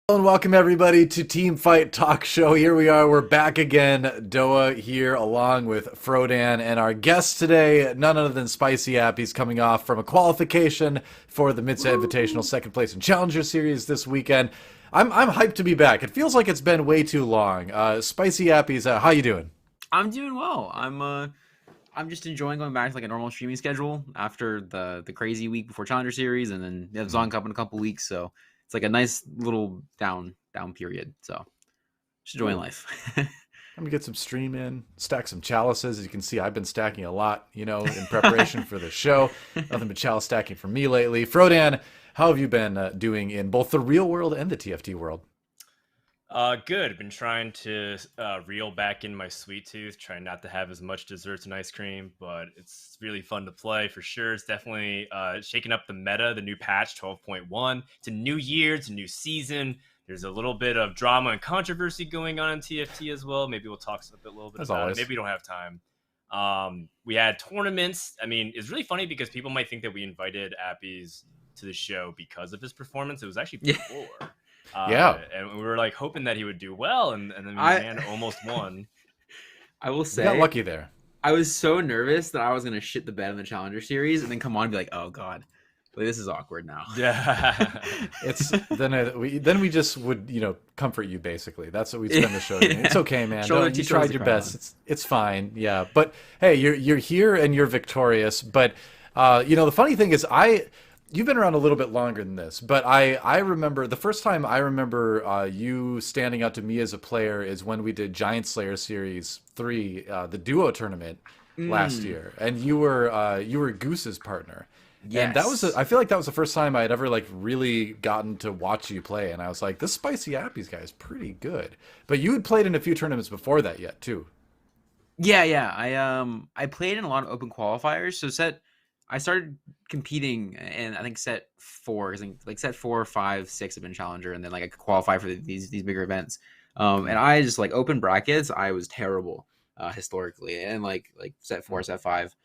And welcome everybody to Teamfight Talkshow. Here we are, we're back again. DoA here along with Frodan, and our guest today, none other than SpicyAppies, coming off from a qualification for the Midset Invitational second place in Challenger Series this weekend. I'm hyped to be back. It feels like it's been way too long. SpicyAppies, how you doing? I'm doing well. I'm just enjoying going back to like a normal streaming schedule after the crazy week before Challenger Series, and then we have Zon Cup in a couple weeks, so it's like a nice little down period. So just enjoying life. I'm gonna get some stream in, stack some chalices. As you can see, I've been stacking a lot, in preparation for the show. Nothing but chalice stacking for me lately. Frodan, how have you been doing in both the real world and the TFT world? Good. Been trying to reel back in my sweet tooth, trying not to have as much desserts and ice cream, but it's really fun to play for sure. It's definitely shaking up the meta, the new patch 12.1. It's a new year, it's a new season. There's a little bit of drama and controversy going on in TFT as well. Maybe we'll talk a little bit As about always. it. Maybe we don't have time. We had tournaments. I mean, it's really funny because people might think that we invited Appies to the show because of his performance. It was actually before. Yeah. And we were like hoping that he would do well, and then man almost won. I will You say, got lucky there. I was so nervous that I was gonna shit the bed in the Challenger Series, and then come on and be like, oh god, like, this is awkward now. Yeah. It's then we just would comfort you basically. That's what we'd spend the show doing. It's okay, man. Shoulder No, to you shoulder tried to your cry best. It's fine. Yeah, but hey, you're here and you're victorious. But the funny thing is, you've been around a little bit longer than this, but I remember the first time I remember you standing out to me as a player is when we did Giant Slayer Series 3, the duo tournament last year, and you were Goose's partner. And that was I feel like that was the first time I had ever like really gotten to watch you play, and I was like, this SpicyAppies guy is pretty good. But you had played in a few tournaments before that yet too. Yeah. I played in a lot of open qualifiers. So I started competing, and I think set 4, because like set 4, 5, 6 have been Challenger, and then like I could qualify for these bigger events. And I just like open brackets. I was terrible historically, and like set 4, set 5.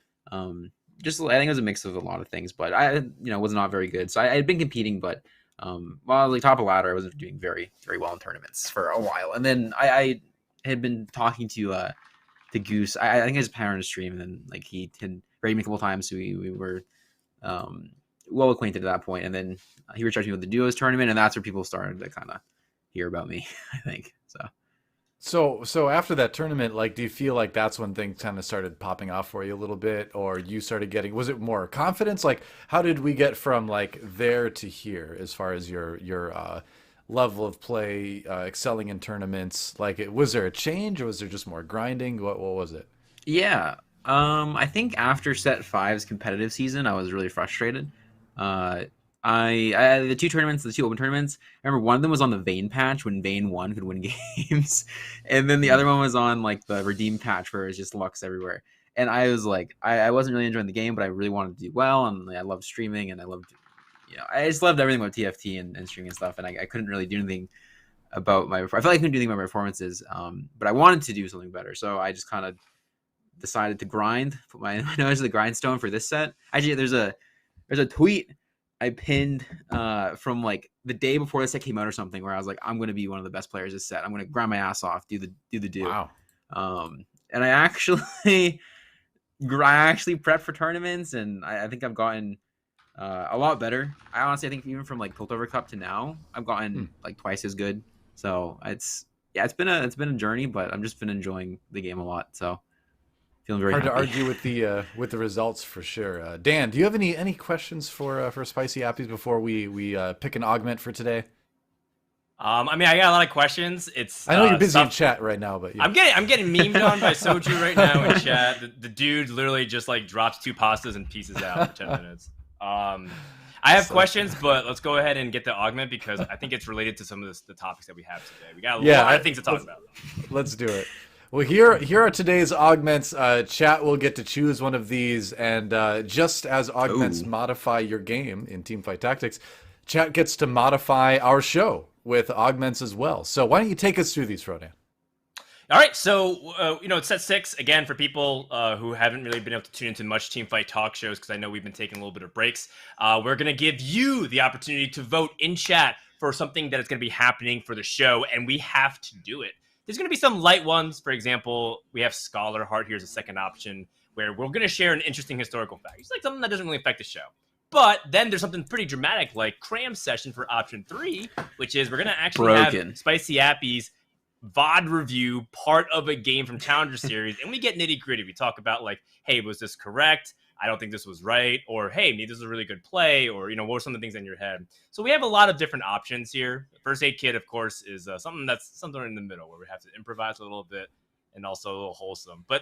Just I think it was a mix of a lot of things, but I was not very good. So I had been competing, but while I was like top of ladder, I wasn't doing very very well in tournaments for a while. And then I had been talking to Goose. I think his parents stream, and then like he had raided me a couple times, so we were well acquainted at that point. And then he reached out to me with the duos tournament, and that's where people started to kind of hear about me, I think. So after that tournament, like, do you feel like that's when things kind of started popping off for you a little bit, or you started getting, was it more confidence? Like, how did we get from like there to here as far as your level of play, excelling in tournaments? Like, was there a change, or was there just more grinding? What was it? Yeah. I think after set 5's competitive season, I was really frustrated. Uh, I the two tournaments, the two open tournaments. I remember one of them was on the Vayne patch when Vayne 1 could win games, and then the other one was on like the Redeem patch where it's just Lux everywhere. And I was like, I wasn't really enjoying the game, but I really wanted to do well, and like, I loved streaming, and I loved, I just loved everything about TFT and streaming and stuff, and I couldn't really do anything about I felt like I couldn't do anything about my performances, but I wanted to do something better, so I just kind of decided to grind, put my nose to the grindstone for this set. Actually, there's a tweet I pinned from like the day before the set came out or something, where I was like, I'm gonna be one of the best players this set. I'm gonna grind my ass off, do the do. Wow. And I actually prepped for tournaments, and I think I've gotten a lot better. I honestly, I think even from like Piltover Cup to now, I've gotten like twice as good. So it's been a journey, but I've just been enjoying the game a lot. So feeling very Hard to happy. argue with the results for sure. Dan, do you have any questions for SpicyAppies before we pick an augment for today? I mean, I got a lot of questions. It's I know you're busy stuff. in chat right now, but yeah. I'm getting memed on by Soju right now in chat. The dude literally just like drops 2 pastas and pieces out for 10 minutes. I have questions, but let's go ahead and get the augment because I think it's related to some of the topics that we have today. We got a lot of things to talk about. Let's do it. Well, here are today's augments. Chat will get to choose one of these, and just as augments modify your game in Teamfight Tactics, chat gets to modify our show with augments as well. So why don't you take us through these, Frodan? All right, so it's set 6 again for people who haven't really been able to tune into much Teamfight talk shows because I know we've been taking a little bit of breaks. We're gonna give you the opportunity to vote in chat for something that is going to be happening for the show, and we have to do it. There's going to be some light ones. For example, we have Scholar Heart here as a second option, where we're going to share an interesting historical fact. It's like something that doesn't really affect the show. But then there's something pretty dramatic like Cram Session for option 3, which is we're going to actually have SpicyAppies VOD review part of a game from Challenger Series, and we get nitty gritty. We talk about like, hey, was this correct? I don't think this was right. Or, hey, maybe this is a really good play. Or, what were some of the things in your head? So we have a lot of different options here. First Aid Kit, of course, is something in the middle where we have to improvise a little bit and also a little wholesome. But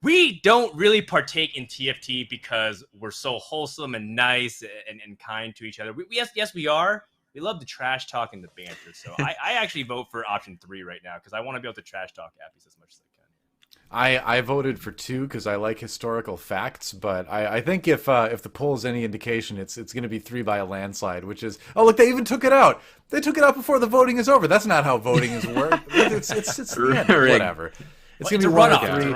we don't really partake in TFT because we're so wholesome and nice and kind to each other. Yes, we are. We love the trash talk and the banter. So I actually vote for option 3 right now because I want to be able to trash talk Appies as much as I can. I voted for 2 because I like historical facts, but I think if the poll is any indication, it's going to be 3 by a landslide, which is, oh look, they even took it out. They took it out before the voting is over. That's not how voting is worked. It's whatever. It's going to be 1 or 3.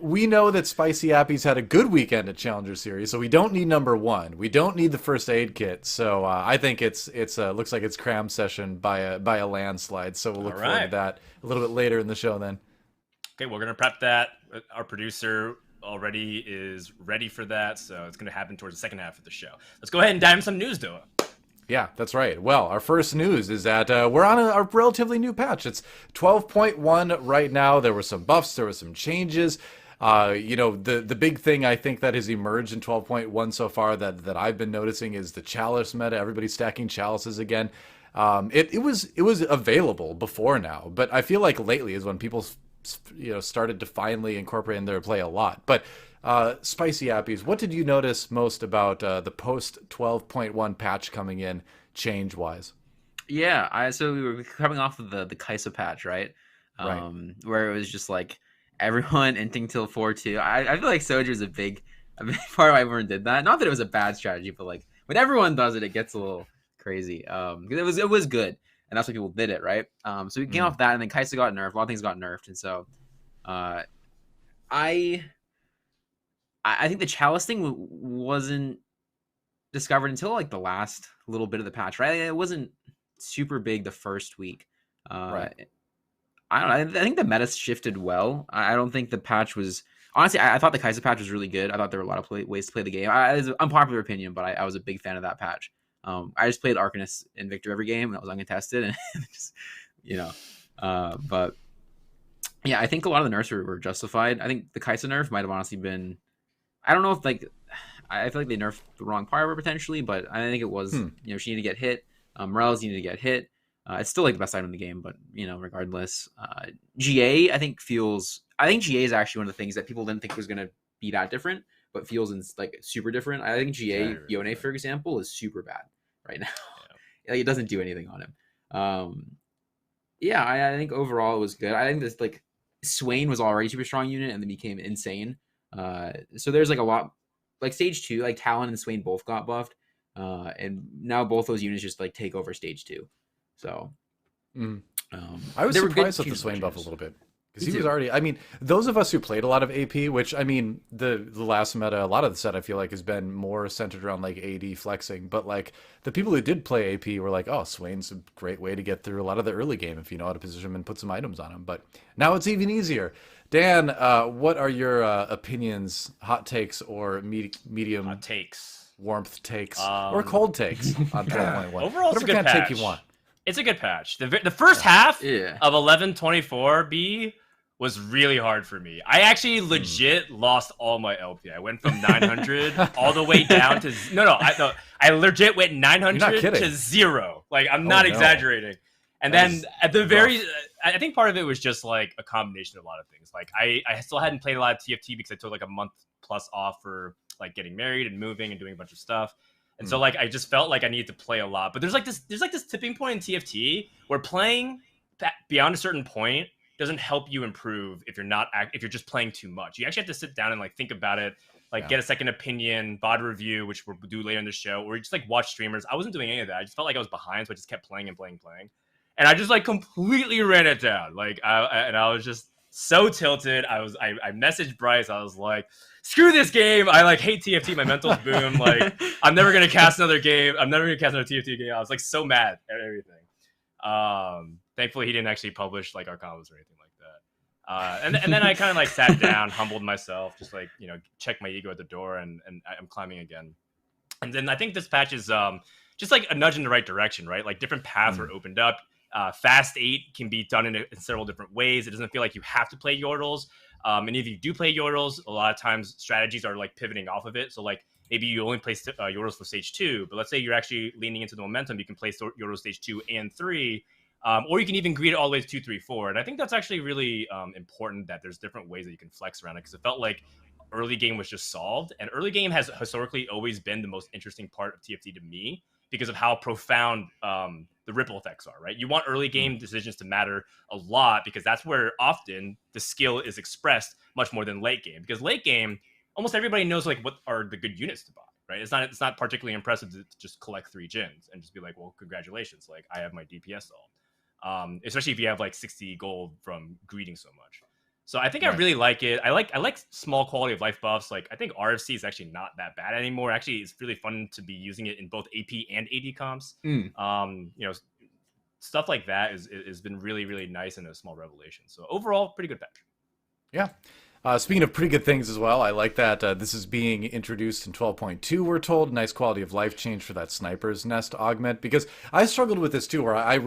We know that SpicyAppies had a good weekend at Challenger Series, so we don't need number 1. We don't need the first aid kit. So I think it's looks like it's Cram Session by a landslide. So we'll look forward to that a little bit later in the show then. Okay, we're gonna prep that. Our producer already is ready for that, so it's gonna happen towards the second half of the show. Let's go ahead and dive into some news, DoA. Yeah, that's right. Well, our first news is that we're on a relatively new patch. It's 12.1 right now. There were some buffs. There were some changes. The big thing I think that has emerged in 12.1 so far that I've been noticing is the chalice meta. Everybody's stacking chalices again. It was available before now, but I feel like lately is when people started to finally incorporate in their play a lot. But SpicyAppies, what did you notice most about the post 12.1 patch coming in change wise? Yeah, so we were coming off of the Kaisa patch, right? Where it was just like everyone inting till 4-2. I feel like Soldier's a big part of why everyone did that. Not that it was a bad strategy, but like when everyone does it, it gets a little crazy. Because it was good, and that's why people did it, right? So we came off that, and then Kaisa got nerfed. A lot of things got nerfed, and so I think the chalice thing wasn't discovered until like the last little bit of the patch, right? It wasn't super big the first week. Right. I don't know. I think the meta shifted well. I don't think the patch was... Honestly, I thought the Kaisa patch was really good. I thought there were a lot of ways to play the game. It's an unpopular opinion, but I was a big fan of that patch. I just played Arcanist and Victor every game. That was uncontested. And just, but yeah, I think a lot of the nerfs were justified. I think the Kaisa nerf might have honestly been... I don't know if like... I feel like they nerfed the wrong part of her potentially, but I think it was, she needed to get hit. Morales needed to get hit. It's still like the best item in the game, but regardless, GA I think GA is actually one of the things that people didn't think was going to be that different, but feels like super different. I think GA Yone, for example, is super bad right now. Like it doesn't do anything on him. I think overall it was good. I think this like Swain was already a super strong unit and then became insane. So there's like a lot like stage 2, like Talon and Swain both got buffed, and now both those units just like take over stage 2. So I was surprised with the Swain buff a little bit because he was already. I mean, those of us who played a lot of AP, which I mean, the last meta, a lot of the set I feel like has been more centered around like AD flexing. But like the people who did play AP were like, oh, Swain's a great way to get through a lot of the early game if you know how to position him and put some items on him. But now it's even easier. Dan, what are your opinions, hot takes, or medium hot takes, warmth takes, or cold takes on 12.1? Overall, it's a good kind patch. of take you want. It's a good patch. The first half of 11.24B was really hard for me. I actually legit lost all my LP. I went from 900 all the way down to I legit went 900 to 0. Like I'm not exaggerating. And then at the I think part of it was just like a combination of a lot of things. Like I still hadn't played a lot of TFT because I took like a month plus off for like getting married and moving and doing a bunch of stuff. And so like I just felt like I needed to play a lot. But there's like this tipping point in TFT where playing beyond a certain point doesn't help you improve if you're just playing too much. You actually have to sit down and like think about it, like get a second opinion, VOD review, which we'll do later in the show, or just like watch streamers. I wasn't doing any of that. I just felt like I was behind, so I just kept playing and playing. And I just like completely ran it down. Like I was just so tilted. I messaged Bryce. I was like, screw this game. I like hate TFT. My mental's boom. Like, I'm never gonna cast another game. I'm never gonna cast another TFT game. I was like so mad at everything. Thankfully he didn't actually publish like our combos or anything like that. And then I kind of like sat down, humbled myself, just like, you know, checked my ego at the door, and I'm climbing again. And then I think this patch is just like a nudge in the right direction, right? Like different paths were opened up. Fast 8 can be done in several different ways. It doesn't feel like you have to play Yordles. And if you do play Yordles, a lot of times strategies are like pivoting off of it. So like maybe you only play Yordles for stage 2, but let's say you're actually leaning into the momentum, you can play Yordles stage 2 and 3. Or you can even greed it all the way to 2, 3, 4. And I think that's actually really important that there's different ways that you can flex around it, because it felt like early game was just solved. And early game has historically always been the most interesting part of TFT to me, because of how profound the ripple effects are, right? You want early game decisions to matter a lot, because that's where often the skill is expressed much more than late game. Because late game, almost everybody knows like what are the good units to buy, right? It's not particularly impressive to just collect 3 gens and just be like, well, congratulations, like I have my DPS solved. Especially if you have like 60 gold from greeting so much. So I think I really like it. I like small quality of life buffs. Like I think RFC is actually not that bad anymore. Actually, it's really fun to be using it in both AP and AD comps. You know, stuff like that has been really, really nice and a small revelation. So overall, pretty good patch. Yeah. Speaking of pretty good things as well, I like that this is being introduced in 12.2, we're told. Nice quality of life change for that sniper's nest augment, because I struggled with this too, where I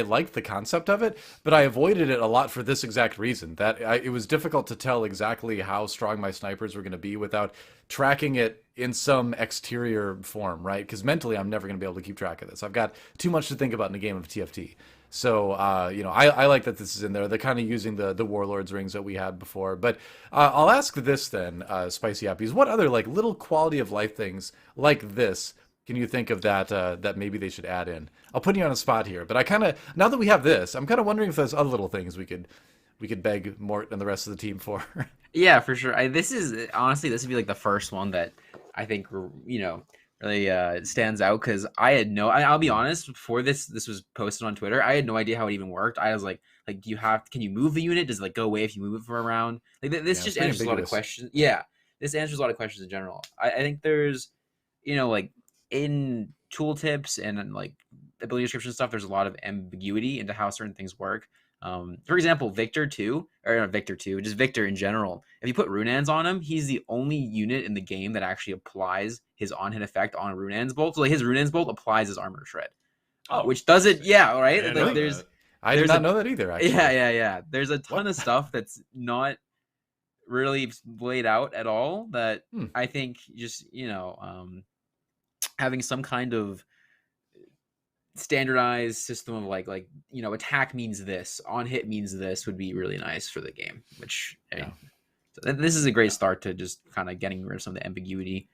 liked the concept of it, but I avoided it a lot for this exact reason, that it was difficult to tell exactly how strong my snipers were going to be without tracking it in some exterior form, right? Because mentally, I'm never going to be able to keep track of this. I've got too much to think about in a game of TFT. So, you know, I like that this is in there. They're kind of using the Warlords rings that we had before. But I'll ask this then, SpicyAppies, what other like little quality of life things like this can you think of that that maybe they should add in? I'll put you on a spot here, but I kind of, now that we have this, I'm kind of wondering if there's other little things we could beg Mort and the rest of the team for. Yeah, for sure. This is honestly, this would be like the first one that I think, you know, really stands out, because I'll be honest, before this was posted on Twitter, I had no idea how it even worked. I was like can you move the unit? Does it like go away if you move it for a round? Like this just answers a lot of questions. Yeah, this answers a lot of questions in general. I think there's, you know, like in tooltips and like ability description stuff, there's a lot of ambiguity into how certain things work. For example, Victor 2, or not Victor 2, just Victor in general. If you put Runeans on him, he's the only unit in the game that actually applies his on-hit effect on Runeans Bolt. So like his Runeans Bolt applies his armor shred, which does it. Yeah, right. Like I did not know that either. Actually, yeah. There's a ton of stuff that's not really laid out at all. That I think just, you know, having some kind of standardized system of like you know, attack means this, on hit means this, would be really nice for the game, which so this is a great start to just kind of getting rid of some of the ambiguity.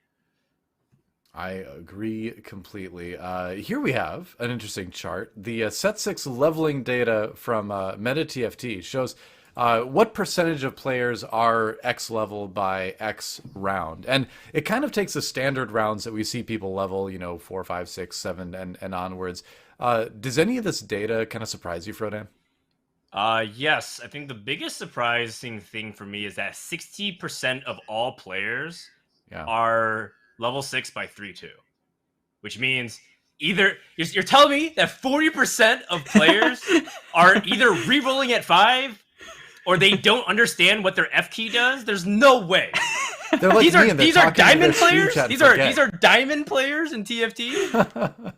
I agree completely. Here we have an interesting chart. The set 6 leveling data from MetaTFT shows what percentage of players are X level by X round. And it kind of takes the standard rounds that we see people level, you know, 4, 5, 6, 7, and onwards. Does any of this data kind of surprise you, Frodan? Yes, I think the biggest surprising thing for me is that 60% of all players are level 6 by 3-2, which means either you're telling me that 40% of players are either re-rolling at 5 or they don't understand what their F key does. There's no way. They're like these are diamond players. These are diamond players in TFT.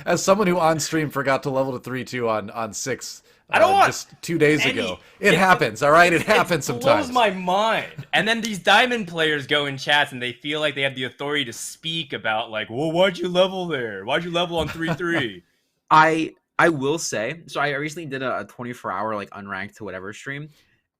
As someone who on stream forgot to level to 3-2 on 6 I don't want just 2 days ago. It happens, all right? It happens sometimes. It blows my mind. And then these diamond players go in chats and they feel like they have the authority to speak about like, well, why'd you level there? Why'd you level on 3-3? I will say, so I recently did a 24-hour like unranked to whatever stream,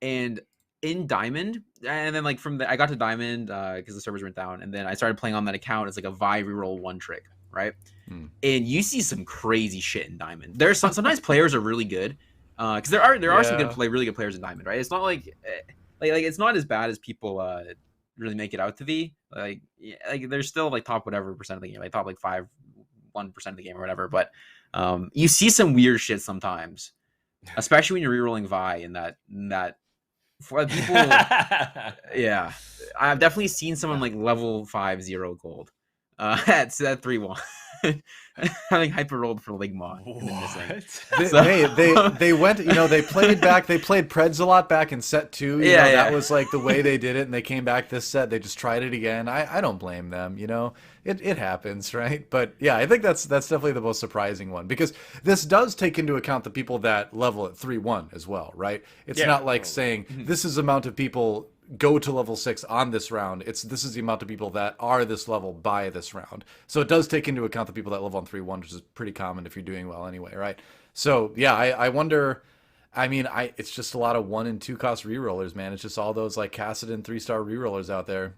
and in Diamond, and then like I got to Diamond because the servers went down, and then I started playing on that account. It's like a Vi reroll 1 trick, right? And you see some crazy shit in Diamond. There's sometimes players are really good, because there are some really good players in Diamond, right? It's not like it's not as bad as people really make it out to be. Like there's still like top whatever percent of the game, like top like 1% of the game or whatever, but you see some weird shit sometimes, especially when you're rerolling Vi in that For people, yeah, I've definitely seen someone like level 5-0 gold at 3-1. Having hyper rolled for Ligma and then missing. They went, they played back. They played Preds a lot back in set 2. That was like the way they did it, and they came back this set. They just tried it again. I don't blame them. It happens, right? But yeah, I think that's definitely the most surprising one, because this does take into account the people that level at 3-1 as well, right? It's not like saying this is the amount of people go to level 6 on this round. This is the amount of people that are this level by this round. So it does take into account the people that level on 3-1, which is pretty common if you're doing well anyway, right? So yeah, I wonder. I mean, it's just a lot of 1 and 2 cost rerollers, man. It's just all those like Kassadin 3-star rerollers out there.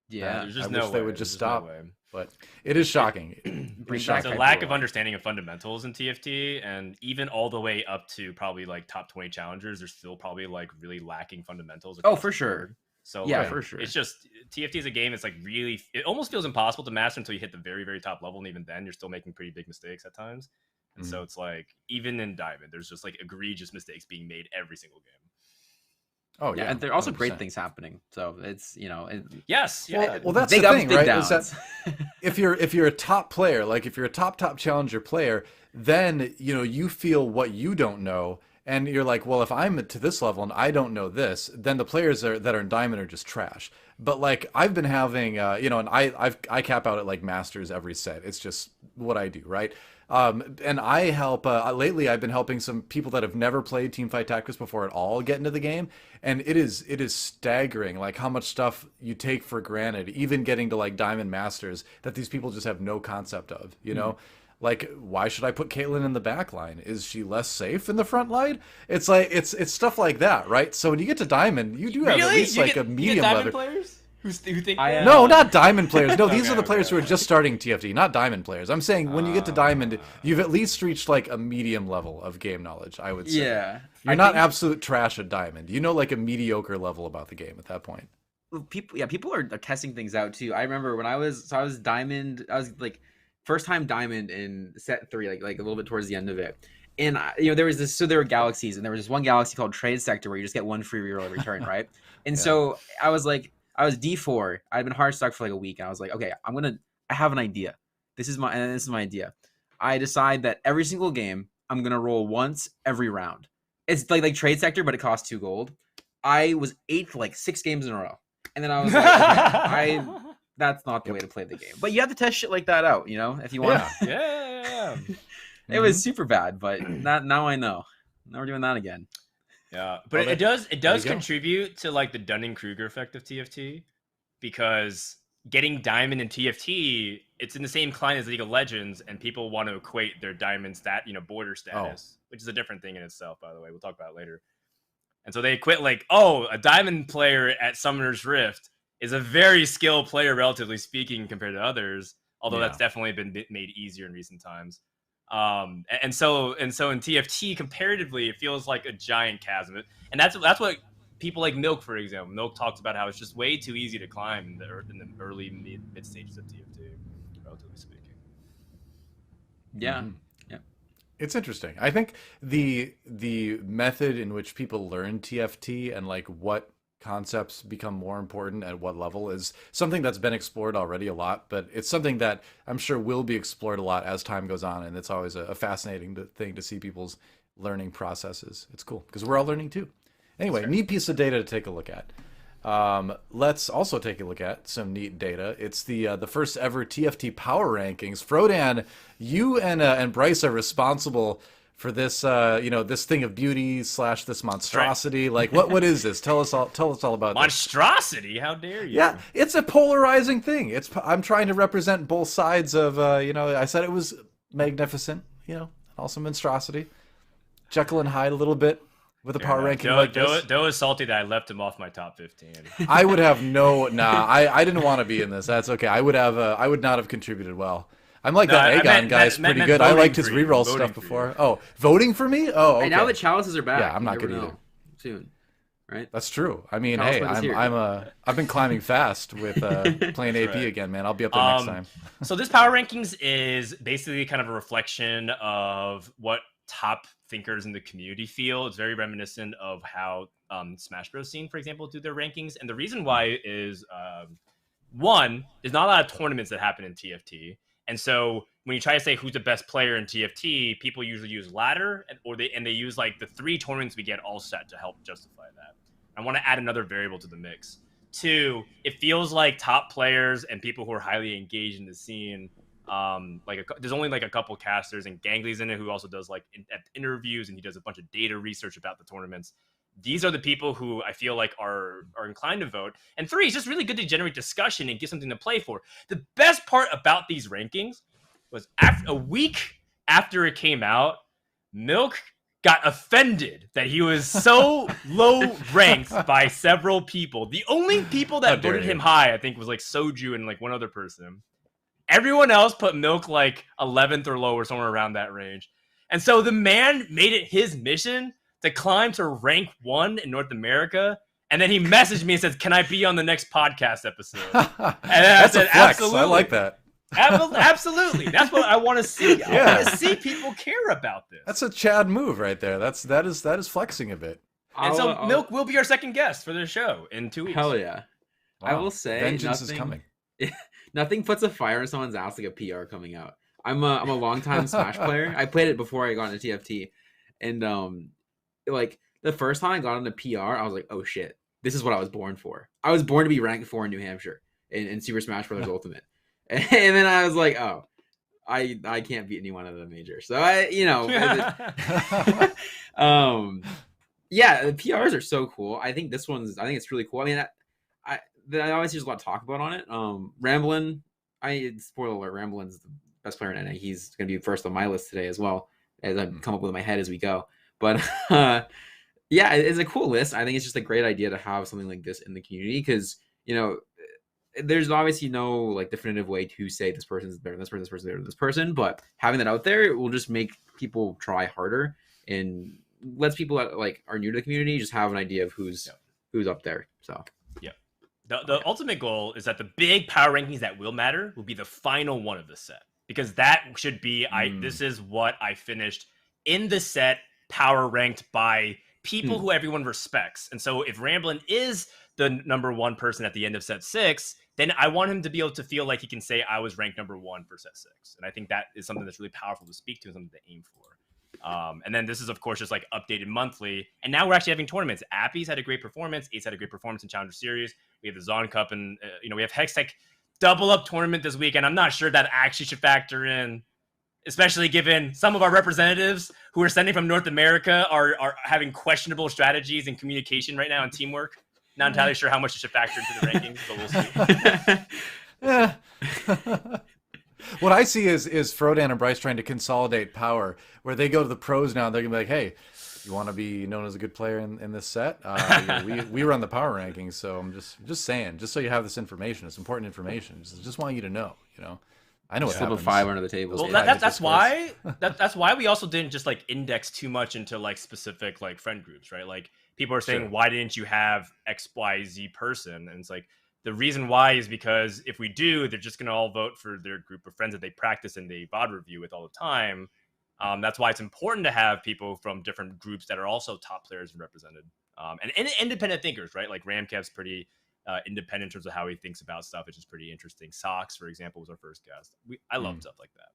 Yeah, there's just I wish they would just stop. No, but it is shocking. There's a lack of understanding of fundamentals in TFT, and even all the way up to probably like top 20 challengers, there's still probably like really lacking fundamentals. Oh, for sure. So yeah, like, for sure. It's just TFT is a game. It's like really, it almost feels impossible to master until you hit the very, very top level, and even then, you're still making pretty big mistakes at times. And so it's like even in Diamond, there's just like egregious mistakes being made every single game. Oh yeah, and there are also 100%. great things happening. So it's yes, yeah. Well, that's big the ups, thing, big right? downs. Is that if you're a top player, like if you're a top challenger player, then you feel what you don't know, and you're like, well, if I'm to this level and I don't know this, then the players that are in Diamond are just trash. But like I've been having, and I cap out at like Masters every set. It's just what I do, right? And I help lately. I've been helping some people that have never played Teamfight Tactics before at all get into the game, and it is staggering like how much stuff you take for granted, even getting to like Diamond Masters, that these people just have no concept of. Like, why should I put Caitlyn in the back line? Is she less safe in the front line? It's like it's stuff like that, right? So when you get to Diamond, you do have at least like a medium level. Players who think no, not Diamond players. No, these are the players who are just starting TFT, not Diamond players. I'm saying when you get to Diamond, you've at least reached like a medium level of game knowledge, I would say. Yeah. You're not absolute trash at Diamond. You know, like a mediocre level about the game at that point. People are testing things out too. I remember when I was Diamond, I was like first time Diamond in set 3, like a little bit towards the end of it. And there were galaxies, and there was this one galaxy called Trade Sector where you just get 1 free reroll every turn, right? And so I was D4. I'd been hard stuck for like a week, and I was like, okay, I have an idea. This is my idea. I decide that every single game I'm gonna roll once every round. It's like Trade Sector, but it costs 2 gold. I was 8th like 6 games in a row, and then I was like, okay, that's not the way to play the game. But you have to test shit like that out, if you want. Yeah. It was super bad, but now I know. Now we're doing that again. Yeah, but it does contribute to like the Dunning-Kruger effect of TFT, because getting Diamond in TFT, it's in the same client as League of Legends, and people want to equate their Diamond border status, which is a different thing in itself, by the way. We'll talk about it later. And so they equate like, a Diamond player at Summoner's Rift is a very skilled player, relatively speaking, compared to others. Although that's definitely been made easier in recent times. And so in TFT, comparatively, it feels like a giant chasm. And that's what people like Milk, for example. Milk talks about how it's just way too easy to climb in the early mid stages of TFT, relatively speaking. Yeah. Mm-hmm. It's interesting. I think the method in which people learn TFT and like what concepts become more important at what level is something that's been explored already a lot, but it's something that I'm sure will be explored a lot as time goes on, and it's always a fascinating thing to see people's learning processes. It's cool because we're all learning too. Anyway, neat piece of data to take a look at. Let's also take a look at some neat data. It's the first ever TFT power rankings. Frodan, you and Bryce are responsible for this, this thing of beauty / this monstrosity. Like, what is this? Tell us all about monstrosity. This. How dare you? Yeah, it's a polarizing thing. I'm trying to represent both sides of, I said it was magnificent, also monstrosity. Jekyll and Hyde a little bit with a power ranking like this. DoA is salty that I left him off my top 15. I would have I didn't want to be in this. That's okay. I would not have contributed well. I'm like that Aegon guy's pretty good. I liked his reroll stuff before. Oh, voting for me? Oh, okay. And now the challenges are back. Yeah, I'm not good either. Soon, right? That's true. I mean, hey, I've been climbing fast with playing AP again, man. I'll be up there next time. So this power rankings is basically kind of a reflection of what top thinkers in the community feel. It's very reminiscent of how Smash Bros. Scene, for example, do their rankings. And the reason why is one, there's not a lot of tournaments that happen in TFT. And so when you try to say who's the best player in TFT, people usually use ladder or they use like the 3 tournaments we get all set to help justify that. I want to add another variable to the mix. 2, it feels like top players and people who are highly engaged in the scene, there's only like a couple casters, and Gangly's in it, who also does like interviews, and he does a bunch of data research about the tournaments. These are the people who I feel like are inclined to vote. And 3, it's just really good to generate discussion and give something to play for. The best part about these rankings was a week after it came out, Milk got offended that he was so low ranked by several people. The only people that voted him high, I think, was like Soju and like one other person. Everyone else put Milk like 11th or lower, somewhere around that range. And so the man made it his mission to climb to rank 1 in North America. And then he messaged me and says, "Can I be on the next podcast episode?" And That's a flex. Absolutely. I like that. Absolutely. That's what I want to see. I want to see people care about this. That's a Chad move right there. That is flexing a bit. And so Milk will be our second guest for the show in 2 weeks. Hell yeah. Wow. I will say vengeance is coming. Nothing puts a fire in someone's ass like a PR coming out. I'm a longtime Smash player. I played it before I got into TFT. And like the first time I got into PR, I was like, oh shit, this is what I was born for. I was born to be ranked 4 in New Hampshire in Super Smash Bros. Ultimate. And then I was like, oh, I can't beat anyone at the major. So yeah, the PRs are so cool. I think it's really cool. I mean, I obviously there's a lot to talk about on it. Ramblin', spoiler alert, Ramblin's the best player in NA. He's going to be first on my list today as well, as I come up with in my head as we go. But yeah, it's a cool list. I think it's just a great idea to have something like this in the community because, there's obviously no like definitive way to say this person's better than this person, this person's better than this person, but having that out there will just make people try harder and lets people that like are new to the community just have an idea of who's up there. So yeah. The ultimate goal is that the big power rankings that will matter will be the final one of the set, because that should be this is what I finished in the set, power ranked by people who everyone respects. And so if Ramblin' is the number 1 person at the end of set 6, then I want him to be able to feel like he can say I was ranked number 1 for set 6. And I think that is something that's really powerful to speak to and something to aim for. And then this is, of course, just like updated monthly. And now we're actually having tournaments. Appies had a great performance. Ace had a great performance in Challenger Series. We have the Zon Cup, and we have Hextech double up tournament this weekend. I'm not sure that actually should factor in, especially given some of our representatives who are sending from North America are having questionable strategies and communication right now and teamwork. Not entirely sure how much it should factor into the rankings, but we'll see. What I see is Frodan and Bryce trying to consolidate power, where they go to the pros now. They're gonna be like, "Hey, you want to be known as a good player in this set? We run the power rankings, so I'm just saying, just so you have this information. It's important information. Just want you to know. I know what slip happens. a 5 under the table. Well, that's why we also didn't just like index too much into like specific like friend groups, right? Like people are saying, why didn't you have XYZ person? And it's like the reason why is because if we do, they're just gonna all vote for their group of friends that they practice and they VOD review with all the time. That's why it's important to have people from different groups that are also top players and represented, and independent thinkers, right? Like Ramkev's pretty independent in terms of how he thinks about stuff, which is pretty interesting. Socks, for example, was our first guest. I love stuff like that.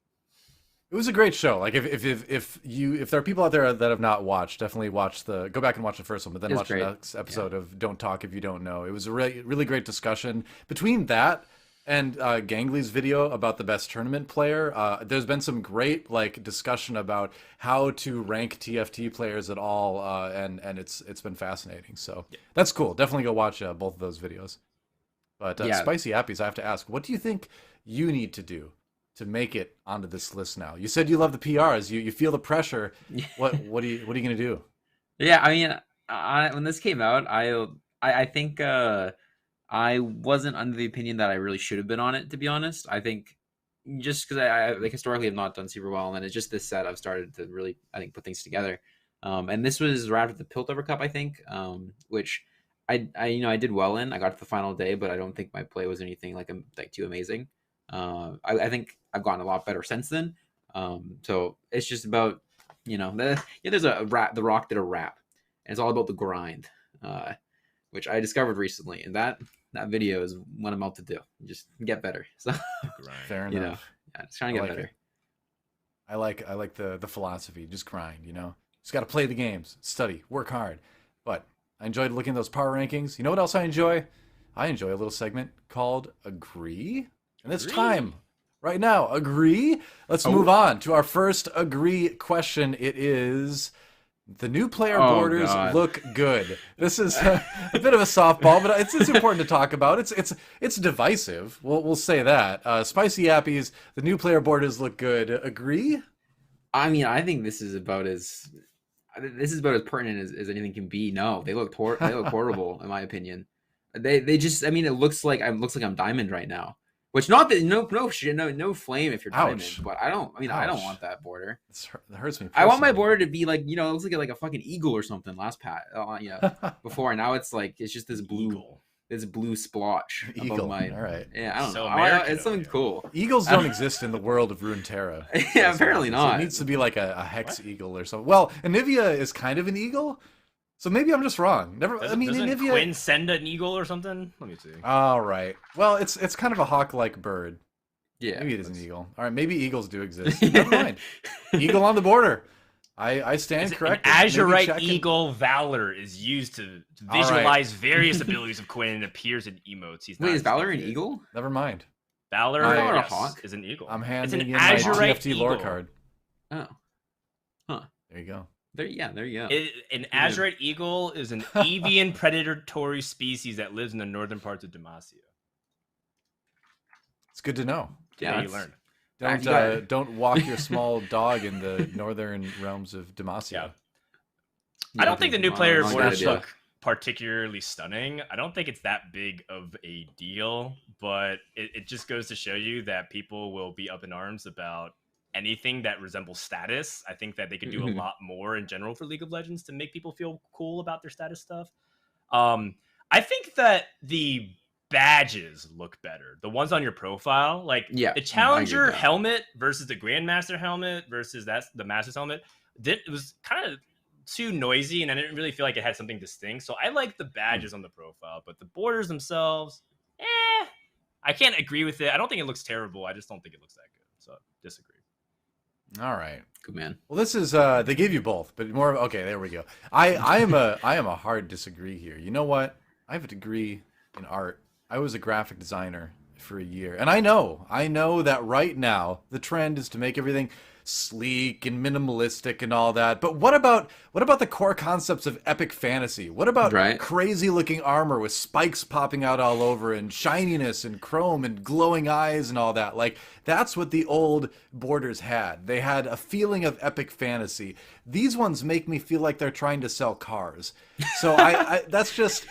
It was a great show. Like if there are people out there that have not watched, definitely go back and watch the first one, but then watch the next episode of Don't Talk If You Don't Know. It was a really great discussion between that and Gangly's video about the best tournament player. There's been some great like discussion about how to rank TFT players at all, and it's been fascinating. So that's cool. Definitely go watch both of those videos. But SpicyAppies, I have to ask, what do you think you need to do to make it onto this list now? You said you love the PRs. You feel the pressure. What are you gonna do? Yeah, I mean, when this came out, I think I wasn't under the opinion that I really should have been on it, to be honest. I think just because I like historically have not done super well, and then it's just this set I've started to really, I think, put things together. And this was right after the Piltover Cup, I think, which I did well in. I got to the final day, but I don't think my play was anything like too amazing. I think I've gotten a lot better since then. So it's just about you know, there's a rap. The Rock did a rap, and it's all about the grind, which I discovered recently, and that video is what I'm about to do. Just get better. So Fair enough. you know, yeah, just trying to get better. It. I like the philosophy. Just grind. You know, just got to play the games, study, work hard. But I enjoyed looking at those power rankings. You know what else I enjoy? I enjoy a little segment called Agree, and it's time right now. Agree. Let's move on to our first agree question. It is, the new player borders look good. This is a bit of a softball, but it's important to talk about. It's divisive. We'll say that. SpicyAppies, the new player borders look good. Agree? I mean, I think this is about as pertinent as anything can be. No, they look horrible in my opinion. They just, I mean, it looks like I'm diamond right now. Which, not that no flame if you're diamond, but I don't want that border. That hurts me personally. I want my border to be like, you know, it looks like a fucking eagle or something before, and now it's just this blue splotch above my. All right. Yeah, I don't So know. It's something cool. Eagles don't exist in the world of Runeterra. Yeah, apparently not. It needs to be like a hex eagle or something. Well, Anivia is kind of an eagle. So maybe I'm just wrong. Doesn't Anivia... Quinn send an eagle or something? Let me see. All right. Well, it's kind of a hawk-like bird. Yeah. Maybe it is an eagle. All right. Maybe eagles do exist. Never mind. Eagle on the border. I stand corrected. An Azurite Eagle Valor is used to visualize various abilities of Quinn and appears in emotes. Wait, is Valor an eagle? Never mind. Valor a hawk? is an eagle. I'm handing in Azurite my TFT Eagle. lore card. Oh. Huh. There you go. There you go. An Azurite Eagle is an avian predatory species that lives in the northern parts of Demacia. It's good to know. Yeah, you learn. Don't walk your small dog in the northern realms of Demacia. Yeah. I don't think the new player borders look particularly stunning. I don't think it's that big of a deal, but it just goes to show you that people will be up in arms about anything that resembles status. I think that they could do a lot more in general for League of Legends to make people feel cool about their status stuff. I think that the badges look better. The ones on your profile, like the Challenger helmet versus the Grandmaster helmet versus the Master's helmet, it was kind of too noisy, and I didn't really feel like it had something distinct. So I like the badges on the profile, but the borders themselves, I can't agree with it. I don't think it looks terrible. I just don't think it looks that good. So disagree. All right. Good man. Well, this is they gave you both, but more okay, there we go. I am a hard disagree here. You know what? I have a degree in art. I was a graphic designer for a year. And I know that right now the trend is to make everything sleek and minimalistic and all that. But what about the core concepts of epic fantasy? What about crazy looking armor with spikes popping out all over and shininess and chrome and glowing eyes and all that? Like, that's what the old borders had. They had a feeling of epic fantasy. These ones make me feel like they're trying to sell cars. So I that's just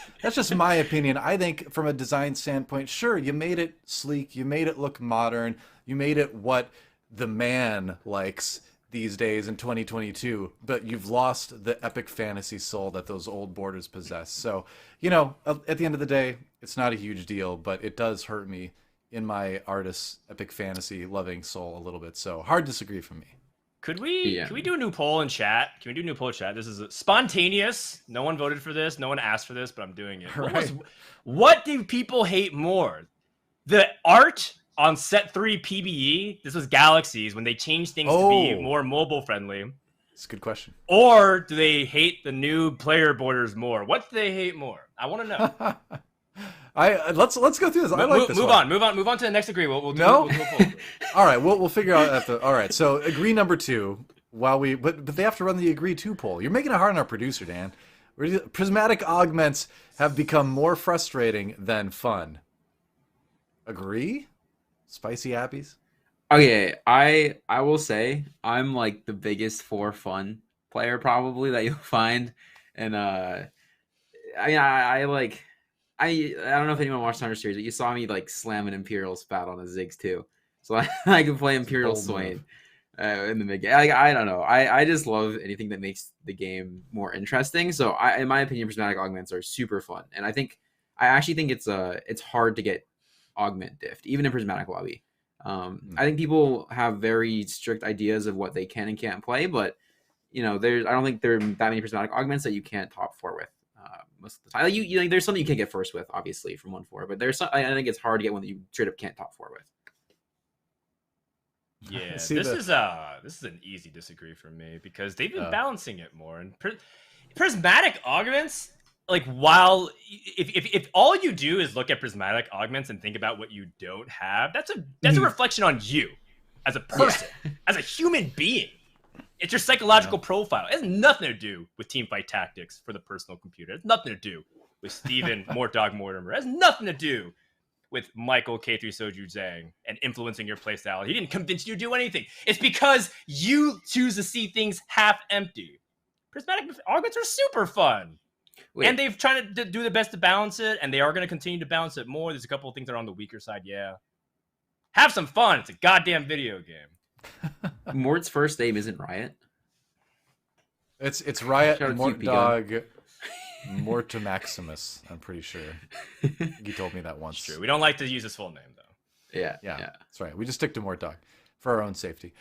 my opinion. I think from a design standpoint, sure, you made it sleek, you made it look modern, you made it what the man likes these days in 2022, but you've lost the epic fantasy soul that those old borders possess. So, you know, at the end of the day, it's not a huge deal, but it does hurt me in my artist's epic fantasy loving soul a little bit. So hard disagree from me. Can we do a new poll in chat? Can we do a new poll in chat? This is spontaneous. No one voted for this. No one asked for this, but I'm doing it. Right. What do people hate more? The art on set 3 PBE, this was Galaxies, when they changed things to be more mobile friendly. It's a good question. Or do they hate the new player borders more? What do they hate more? I want to know. Let's go through this. I like this. Move on to the next agree. We'll do a poll. All right, we'll figure out all right. So agree number 2. But they have to run the agree 2 poll. You're making it hard on our producer, Dan. Prismatic augments have become more frustrating than fun. Agree? SpicyAppies? Okay, I will say I'm like the biggest for fun player probably that you'll find, and I mean I don't know if anyone watched Hunter series, but you saw me like slam an Imperial spat on a Ziggs too, so I can play Imperial Swain in the mid game. I don't know, I just love anything that makes the game more interesting. So in my opinion, prismatic augments are super fun, and I actually think it's hard to get augment diffed even in prismatic lobby. I think people have very strict ideas of what they can and can't play, but you know, I don't think there are that many prismatic augments that you can't top 4 with. Most of the time, you there's something you can't get first with, obviously, from 1-4, but there's some, I think it's hard to get one that you straight up can't top 4 with. Yeah, this is an easy disagree for me because they've been balancing it more, and prismatic augments, like, while if all you do is look at prismatic augments and think about what you don't have, that's a reflection on you as a person, as a human being. It's your psychological profile. It has nothing to do with teamfight tactics for the personal computer. It has nothing to do with Steven Mortdog Mortimer. It has nothing to do with Michael K3 Soju Zhang and influencing your playstyle. He didn't convince you to do anything. It's because you choose to see things half empty. Prismatic augments are super fun. Wait. And they've tried to do the best to balance it, and they are going to continue to balance it more. There's a couple of things that are on the weaker side, yeah. Have some fun. It's a goddamn video game. Mort's first name isn't Riot. It's Riot Mortdog Mortimaximus, I'm pretty sure. You told me that once. It's true. We don't like to use his full name, though. Yeah, that's right. We just stick to Mortdog for our own safety.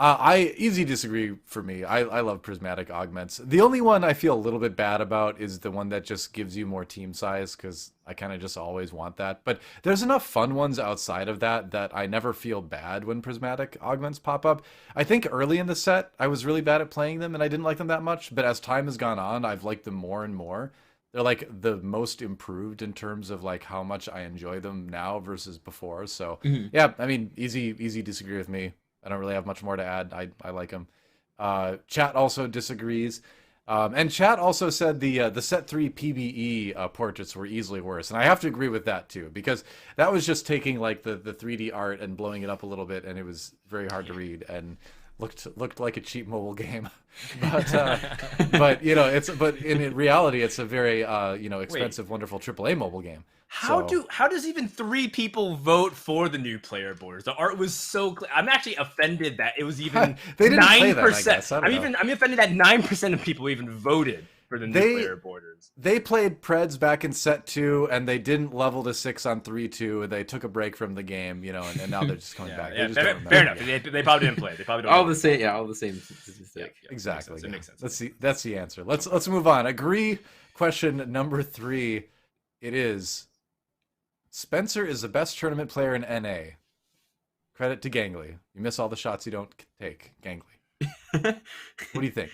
Easy disagree for me. I love prismatic augments. The only one I feel a little bit bad about is the one that just gives you more team size, because I kind of just always want that. But there's enough fun ones outside of that I never feel bad when prismatic augments pop up. I think early in the set, I was really bad at playing them and I didn't like them that much. But as time has gone on, I've liked them more and more. They're like the most improved in terms of like how much I enjoy them now versus before. So yeah, I mean, easy disagree with me. I don't really have much more to add. I like them. Chat also disagrees. And chat also said the set 3 PBE portraits were easily worse. And I have to agree with that too, because that was just taking like the 3D art and blowing it up a little bit, and it was very hard to read and looked like a cheap mobile game. But you know, in reality it's a very expensive, wonderful AAA mobile game. How does even 3 people vote for the new player borders? The art was so clear. I'm actually offended that it was even 9%. I'm offended that 9% of people even voted for the new player borders. They played Preds back in set 2, and they didn't level to 6 on 3-2. They took a break from the game, you know, and now they're just coming back. Yeah, fair enough. They probably didn't play. They probably don't. All the same. Yeah, exactly. It makes sense. That's the answer. Let's move on. Agree. Question number 3. It is: Spencer is the best tournament player in NA. Credit to Gangly. You miss all the shots you don't take, Gangly. What do you think?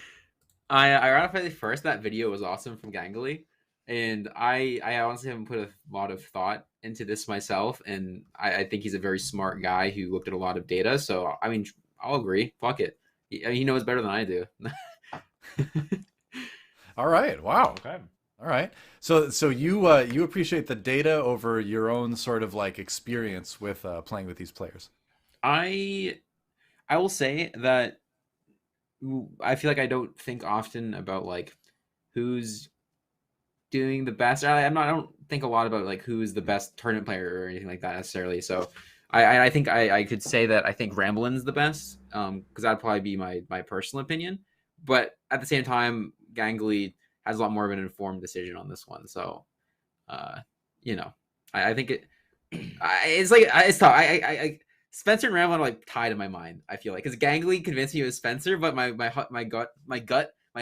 I ironically first, that video was awesome from Gangly, and I honestly haven't put a lot of thought into this myself, and I think he's a very smart guy who looked at a lot of data. So I mean, I'll agree. Fuck it. He knows better than I do. All right. Wow. Okay. All right. So you appreciate the data over your own sort of like experience with playing with these players. I will say that I feel like I don't think often about like who's doing the best. I don't think a lot about like who's the best tournament player or anything like that necessarily. So I think I could say that I think Ramblin's the best, because that'd probably be my personal opinion. But at the same time, Gangly has a lot more of an informed decision on this one. So, you know, I think it's tough. Spencer and Ramblin are like tied in my mind. I feel like, because Gangly convinced me it was Spencer, but my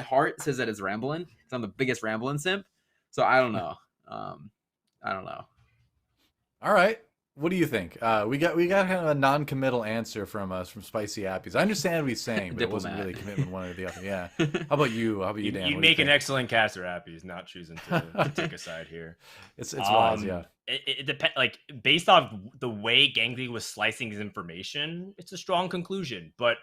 heart says that it's Ramblin, because I'm the biggest Ramblin simp. So I don't know. I don't know. All right. What do you think? We got kind of a non-committal answer from SpicyAppies. I understand what he's saying, but it wasn't really commitment one or the other. Yeah. How about you? Dan? You make an excellent caster, Appies, not choosing to take a side here. It's wise, yeah. It depends. Like, based off the way Gangly was slicing his information, it's a strong conclusion, but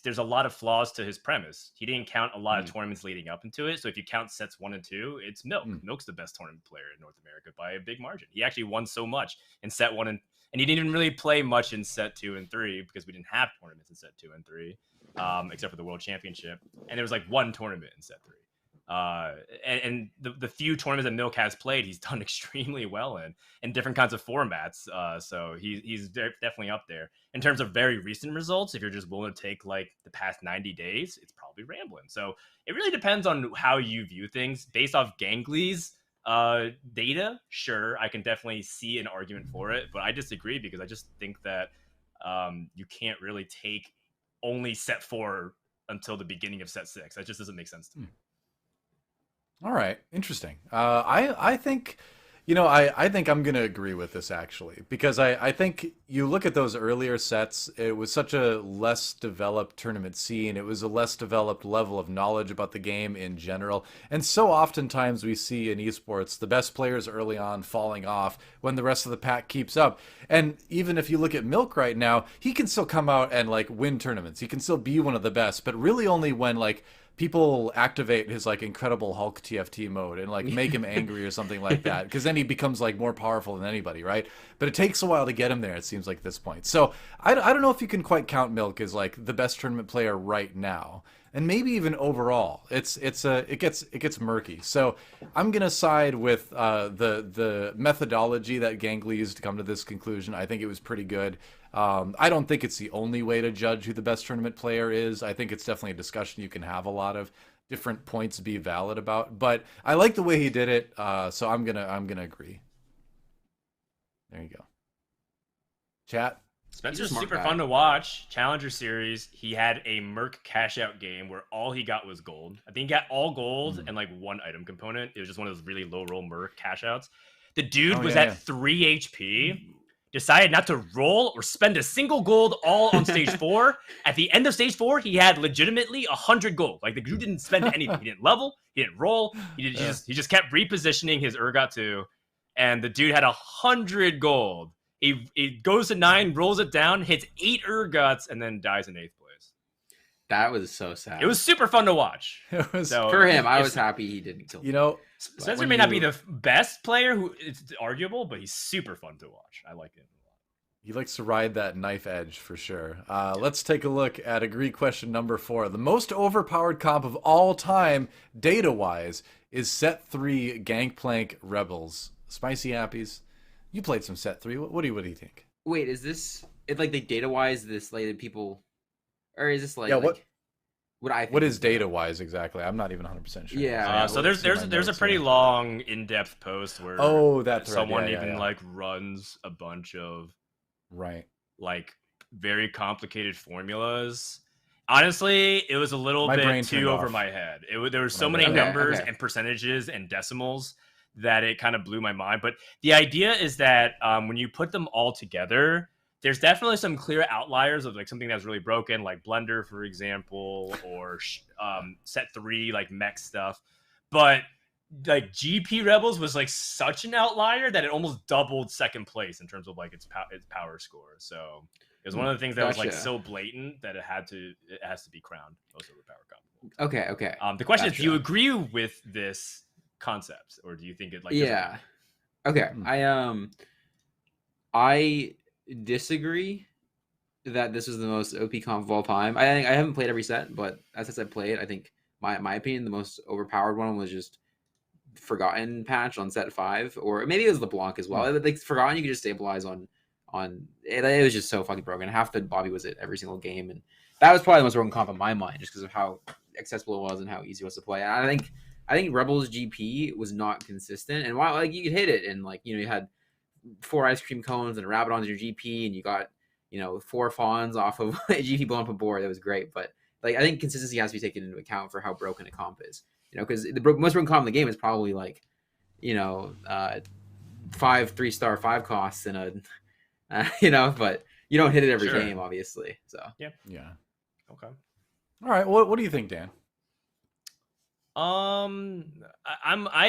there's a lot of flaws to his premise. He didn't count a lot of tournaments leading up into it. So if you count sets 1 and 2, it's Milk. Milk's the best tournament player in North America by a big margin. He actually won so much in set 1 and he didn't even really play much in set 2 and 3 because we didn't have tournaments in set 2 and 3, except for the World Championship. And there was like 1 tournament in set 3. And the few tournaments that Milk has played, he's done extremely well in different kinds of formats. So he's definitely up there in terms of very recent results. If you're just willing to take like the past 90 days, it's probably Ramblin'. So it really depends on how you view things based off Gangly's data. Sure, I can definitely see an argument for it, but I disagree because I just think that you can't really take only set 4 until the beginning of set 6. That just doesn't make sense to me. All right, interesting. I think, I think I'm gonna agree with this actually, because I think you look at those earlier sets, it was such a less developed tournament scene. It was a less developed level of knowledge about the game in general, and so oftentimes we see in esports the best players early on falling off when the rest of the pack keeps up. And even if you look at Milk right now, he can still come out and like win tournaments. He can still be one of the best, but really only when like people activate his like incredible Hulk TFT mode and like make him angry or something like that, because then he becomes like more powerful than anybody, right? But it takes a while to get him there, it seems like, at this point. So I don't know if you can quite count Milk as like the best tournament player right now, and maybe even overall. It gets murky. So I'm gonna side with the methodology that Gangly used to come to this conclusion. I think it was pretty good. I don't think it's the only way to judge who the best tournament player is. I think it's definitely a discussion you can have a lot of different points be valid about. But I like the way he did it, so I'm gonna agree. There you go. Chat. Spencer's super fun to watch. Challenger Series, he had a Merc cash out game where all he got was gold. I think he got all gold and like one item component. It was just one of those really low roll Merc cash outs. The dude was at 3 HP. Decided not to roll or spend a single gold all on stage 4. At the end of stage 4, he had legitimately 100 gold. Like the dude didn't spend anything. He didn't level. He didn't roll. He just kept repositioning his Urgot 2, and the dude had 100 gold. He goes to 9, rolls it down, hits 8 Urgots, and then dies in 8th place. That was so sad. It was super fun to watch. It was, so, for him, I was happy he didn't kill me. Spencer may not be the best player, who it's arguable, but he's super fun to watch. I like him a lot. He likes to ride that knife edge for sure. Let's take a look at agree question number 4. The most overpowered comp of all time, data-wise, is set 3 Gangplank Rebels. SpicyAppies, you played some set 3. What do you think? Wait, is this it like the data-wise this like that people, or is this like what is data-wise exactly? I'm not even 100% sure. Yeah. So there's a pretty long in-depth post where someone like runs a bunch of like very complicated formulas. Honestly, it was a little bit too over my head. There were so many numbers and percentages and decimals that it kind of blew my mind. But the idea is that when you put them all together, there's definitely some clear outliers of like something that's really broken, like Blender, for example, or set 3, like mech stuff. But like GP Rebels was like such an outlier that it almost doubled second place in terms of like its power score. So it was one of the things that was like so blatant that it has to be crowned most overpowered comp. Okay. The question is, do you agree with this concept, or do you think it like Okay. I disagree that this was the most OP comp of all time. I haven't played every set, but as I played, I think my opinion, the most overpowered one was just Forgotten patch on set 5, or maybe it was LeBlanc as well. Like Forgotten, you could just stabilize on it. It was just so fucking broken. Half the Bobby was it every single game, and that was probably the most broken comp in my mind, just because of how accessible it was and how easy it was to play. And I think Rebels GP was not consistent, and while like you could hit it, and like you had 4 ice cream cones and a rabbit on your GP, and you got 4 fawns off of a GP blowing up a board. That was great, but like I think consistency has to be taken into account for how broken a comp is. Because the most broken comp in the game is probably like 5 3-star 5 costs in a but you don't hit it every game, obviously. So yeah. Okay. All right. What do you think, Dan? I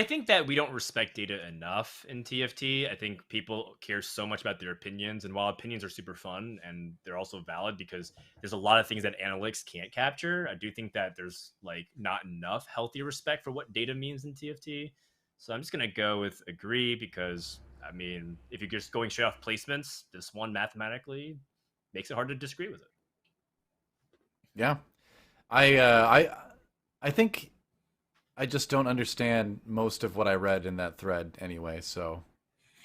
think that we don't respect data enough in TFT. I think people care so much about their opinions, and while opinions are super fun and they're also valid because there's a lot of things that analytics can't capture, I do think that there's like not enough healthy respect for what data means in TFT. So I'm just gonna go with agree, because I mean, if you're just going straight off placements, this one mathematically makes it hard to disagree with it. Yeah, I think I just don't understand most of what I read in that thread anyway, so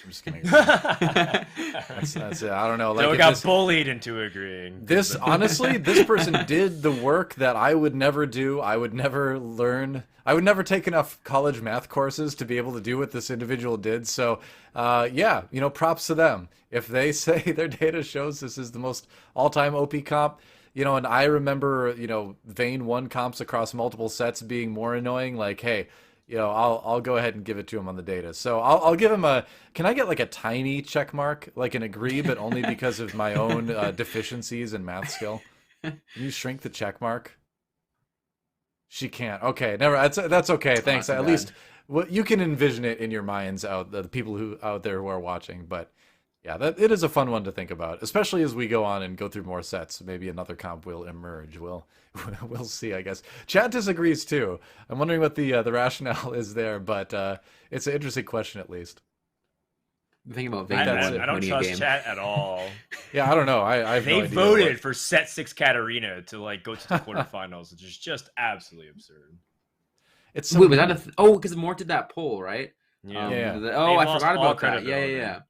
I'm just gonna. That's it. I don't know. Like, so it got bullied into agreeing. This honestly, this person did the work that I would never do. I would never learn. I would never take enough college math courses to be able to do what this individual did. So, yeah, props to them. If they say their data shows this is the most all-time OP comp, You know, and I remember, you know, Vayne 1 comps across multiple sets being more annoying. Like, hey, you know, I'll go ahead and give it to him on the data. So I'll give him a. Can I get like a tiny check mark, like an agree, but only because of my own deficiencies in math skill? Can you shrink the check mark? She can't. Okay, never. That's okay. Thanks. Not too At bad. least well, you can envision it in your minds the people who out there who are watching. But yeah, that it is a fun one to think about, especially as we go on and go through more sets. Maybe another comp will emerge. We'll see. I guess Chad disagrees too. I'm wondering what the rationale is there, but it's an interesting question at least. The thing about I, Vayne that's I, it. one I don't winning a trust game. chat at all. Yeah, I don't know. I have They no idea voted for set 6 Katarina to like go to the quarterfinals, which is just absolutely absurd. It's so Wait, was that a oh? Because Mort did that poll, right? Yeah. Yeah. Oh, They I lost forgot all about that. Yeah, credibility. yeah.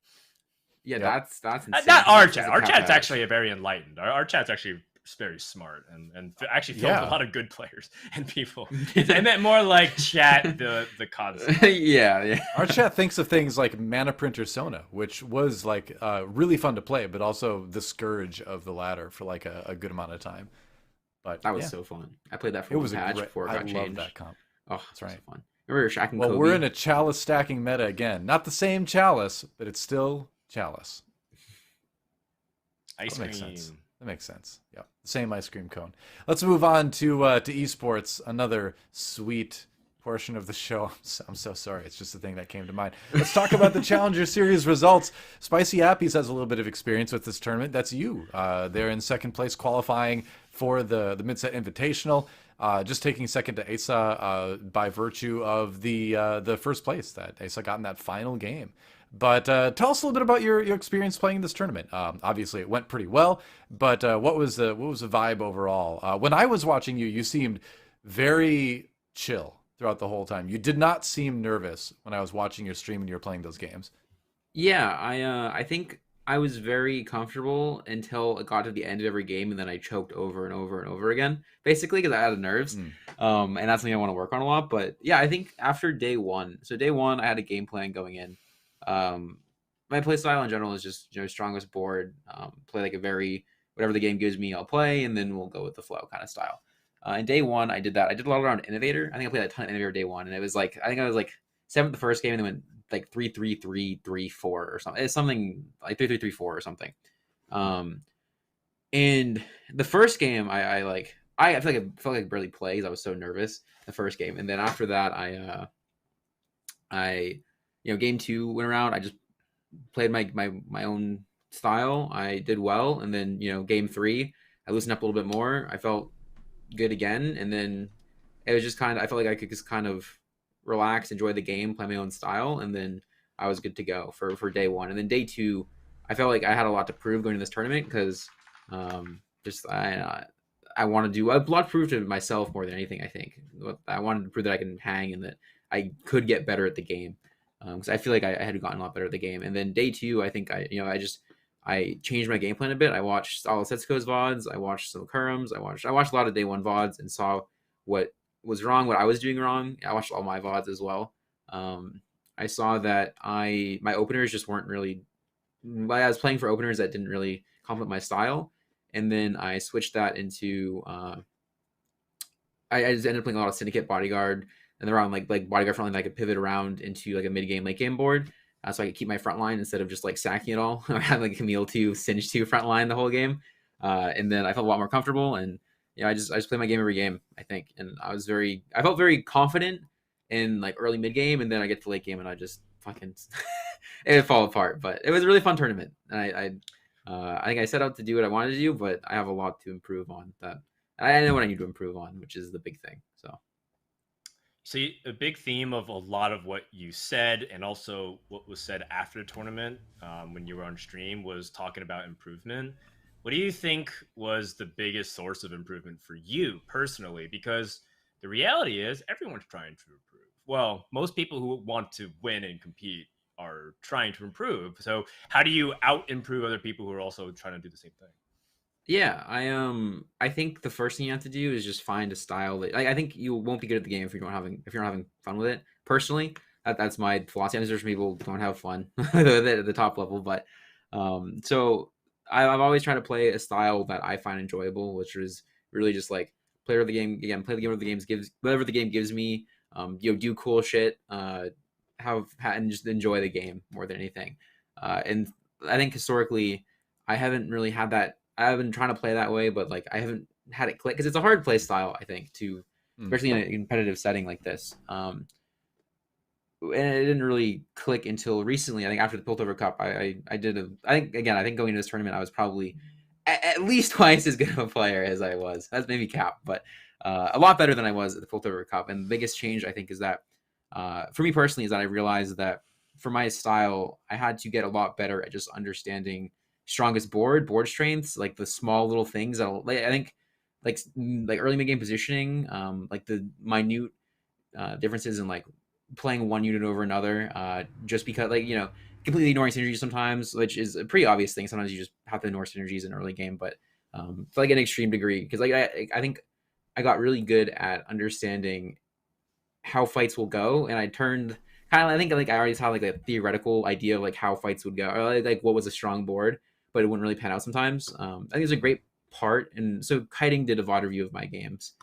Yep. That's insane. Not our This is chat. a Our cap chat's badge. actually very enlightened. Our chat's actually very smart and actually filled with Yeah. a lot of good players and people. I meant more like chat the concept. yeah. Our chat thinks of things like Mana Printer Sona, which was like really fun to play, but also the scourge of the ladder for like a good amount of time. But That was yeah, so fun. I played that for it one was a patch great. before it I got love changed. that comp. Oh, That's right. So fun. Remember Shaq and Well, Kobe? we're in a chalice stacking meta again. Not the same chalice, but it's still chalice. Ice That makes cream. sense. That makes sense. Yeah, same ice cream cone. Let's move on to esports. Another sweet portion of the show. I'm so sorry. It's just the thing that came to mind. Let's talk about the Challenger Series results. SpicyAppies has a little bit of experience with this tournament. That's you. They're in second place, qualifying for the Mid-Set Invitational. Just taking second to Asa by virtue of the first place that Asa got in that final game. But tell us a little bit about your experience playing this tournament. Obviously, it went pretty well, but what was the vibe overall? When I was watching you, you seemed very chill throughout the whole time. You did not seem nervous when I was watching your stream and you were playing those games. Yeah, I think I was very comfortable until it got to the end of every game, and then I choked over and over and over again, basically because I had the nerves. And that's something I want to work on a lot. But yeah, I think after day one, so day one, I had a game plan going in. My play style in general is just strongest board, play like a very whatever the game gives me, I'll play, and then we'll go with the flow kind of style. In day one, I did that. I did a lot around Innovator. I think I played a ton of Innovator day one, and it was like I think I was like 7th the first game, and then went like 3-3-3-3-4 or something. It's something like 3-3-3-4 or something. And the first game, I feel like I felt like I barely played because I was so nervous the first game, and then after that, I game 2 went around. I just played my own style. I did well, and then game 3, I loosened up a little bit more. I felt good again, and then it was just kind of I felt like I could just kind of relax, enjoy the game, play my own style, and then I was good to go for day 1. And then day 2, I felt like I had a lot to prove going to this tournament because just I want to do a lot to prove to myself more than anything. I think I wanted to prove that I can hang and that I could get better at the game because I feel like I had gotten a lot better at the game. And then day 2, I think I changed my game plan a bit. I watched all of Setsuko's VODs. I watched some Kurum's. I watched a lot of day 1 VODs and saw what was wrong, what I was doing wrong. I watched all my VODs as well. I saw that my openers just weren't really. I was playing for openers that didn't really complement my style, and then I switched that into. I just ended up playing a lot of Syndicate Bodyguard, and they're on like Bodyguard frontline that I could pivot around into like a mid game, late game board, so I could keep my front line instead of just like sacking it all. I had like Camille 2, Singe 2 front line the whole game, and then I felt a lot more comfortable, and I just play my game every game, I think, and I felt very confident in like early mid game, and then I get to late game and I just fucking it would fall apart. But it was a really fun tournament, and I think I set out to do what I wanted to do, but I have a lot to improve on. That I know what I need to improve on, which is the big thing. So a big theme of a lot of what you said, and also what was said after the tournament when you were on stream, was talking about improvement. What do you think was the biggest source of improvement for you personally? Because the reality is everyone's trying to improve. Well, most people who want to win and compete are trying to improve. So how do you out-improve other people who are also trying to do the same thing? Yeah, I think the first thing you have to do is just find a style that I think you won't be good at the game if you're not having fun with it. Personally, that's my philosophy. I know there's people who don't have fun at the top level, but so I've always tried to play a style that I find enjoyable, which is really just like play the game again, play the game whatever the game gives, whatever the game gives me. Do cool shit, and just enjoy the game more than anything. And I think historically, I haven't really had that. I've been trying to play that way, but like I haven't had it click because it's a hard play style. I think to especially in a competitive setting like this. And it didn't really click until recently. I think after the Piltover Cup, I think going into this tournament, I was probably at least twice as good of a player as I was. That's maybe cap, but a lot better than I was at the Piltover Cup. And the biggest change I think is that for me personally is that I realized that for my style, I had to get a lot better at just understanding strongest board strengths, like the small little things that I think like early mid game positioning, like the minute differences in like playing one unit over another, just because like completely ignoring synergies sometimes, which is a pretty obvious thing. Sometimes you just have to ignore synergies in early game, but to like an extreme degree, because like I think I got really good at understanding how fights will go, and I turned kind of I think like I already had like a theoretical idea of like how fights would go, or like what was a strong board, but it wouldn't really pan out sometimes. I think it's a great part, and so Kiting did a VOD review of my games,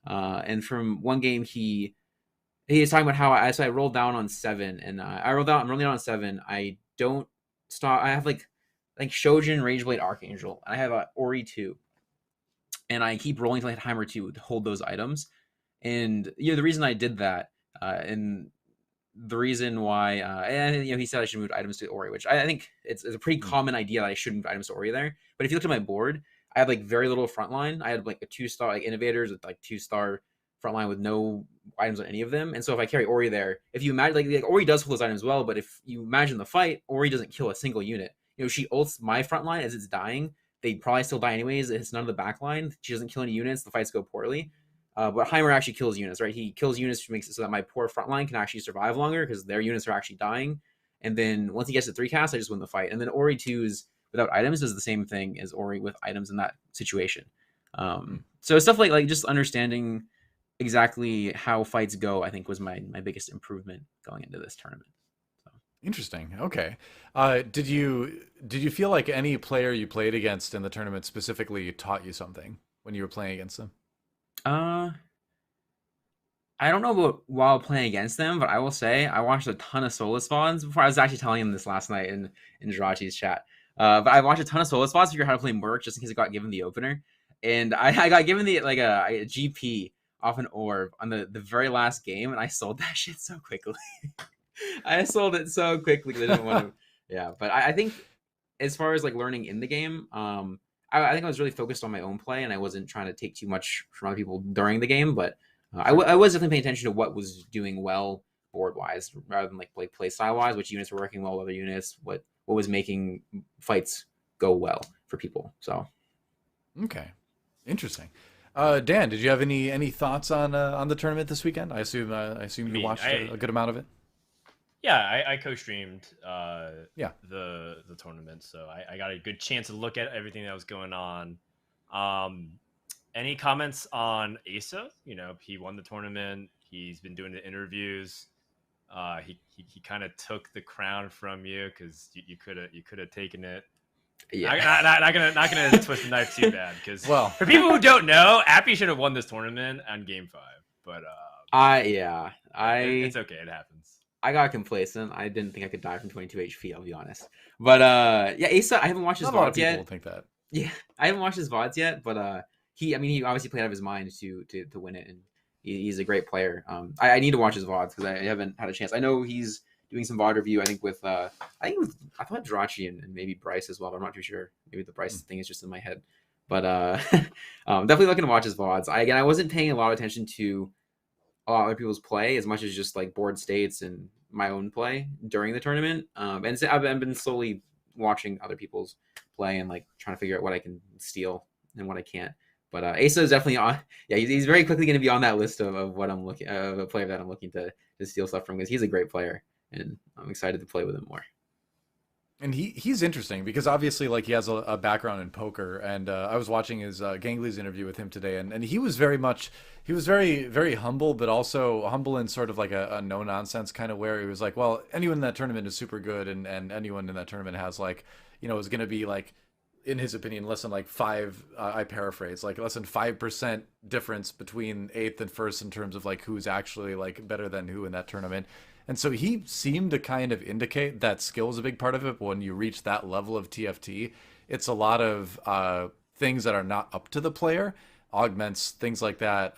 and from one game he is talking about how I rolled down on 7, and I'm rolling down on 7. I don't stop. I have like Shojin, Rageblade, Archangel. I have a Ori 2, and I keep rolling until I hit Heimer 2 to hold those items. And the reason I did that, and the reason why, and he said I should move items to Ori, which I think it's a pretty common idea that I should move items to Ori there. But if you look at my board, I had like very little frontline. I had like a 2-star like innovators with like 2-star frontline with no items on any of them. And so if I carry Ori there, if you imagine like Ori does hold those items well, but if you imagine the fight, Ori doesn't kill a single unit. She ults my frontline as it's dying. They probably still die anyways. It's none of the backline. She doesn't kill any units. The fights go poorly. But Heimer actually kills units, right? He kills units, which makes it so that my poor frontline can actually survive longer because their units are actually dying. And then once he gets to 3 casts, I just win the fight. And then Ori 2's without items does the same thing as Ori with items in that situation. So stuff like just understanding exactly how fights go, I think was my biggest improvement going into this tournament. So. Interesting. Okay. Did you feel like any player you played against in the tournament specifically taught you something when you were playing against them? I don't know about while playing against them, but I will say I watched a ton of solo spawns before. I was actually telling him this last night in Jirachi's chat. But I watched a ton of solo spawns to figure out how to play Merc just in case I got given the opener. And I got given the like a GP off an orb on the very last game, and I sold that shit so quickly. I sold it so quickly because I didn't want to. Yeah, but I think as far as like learning in the game, I think I was really focused on my own play, and I wasn't trying to take too much from other people during the game. But I was definitely paying attention to what was doing well board wise, rather than like play style wise, which units were working well with other units, what was making fights go well for people. So, okay, interesting. Dan, did you have any thoughts on the tournament this weekend? I assume you watched a good amount of it. Yeah, I co-streamed the tournament, so I got a good chance to look at everything that was going on. Any comments on Asa? He won the tournament. He's been doing the interviews. He kind of took the crown from you because you could have taken it. Yeah, not gonna twist the knife too bad because for people who don't know, Appy should have won this tournament on game 5, but it's okay, it happens. I got complacent. I didn't think I could die from 22 HP. I'll be honest, but Asa, I haven't watched his VODs yet. People think that. Yeah, I haven't watched his VODs yet, but he obviously played out of his mind to win it, and he's a great player. I need to watch his VODs because I haven't had a chance. I know he's doing some VOD review, I think with I thought Jirachi and maybe Bryce as well, but I'm not too sure. Maybe the Bryce thing is just in my head. But definitely looking to watch his VODs. I wasn't paying a lot of attention to a lot of other people's play as much as just like board states and my own play during the tournament. And so I've been slowly watching other people's play and like trying to figure out what I can steal and what I can't. But Asa is definitely on. Yeah, he's very quickly going to be on that list of what I'm looking of a player that I'm looking to steal stuff from because he's a great player. And I'm excited to play with him more. And he's interesting because obviously like he has a background in poker, and I was watching his Gangli's interview with him today, and he was very very humble, but also humble in sort of like a no nonsense kind of where he was like, well, anyone in that tournament is super good, and anyone in that tournament has like is going to be like in his opinion, less than like I paraphrase, like less than 5% difference between 8th and 1st in terms of like who's actually like better than who in that tournament. And so he seemed to kind of indicate that skill is a big part of it. But when you reach that level of TFT, it's a lot of things that are not up to the player, augments, things like that,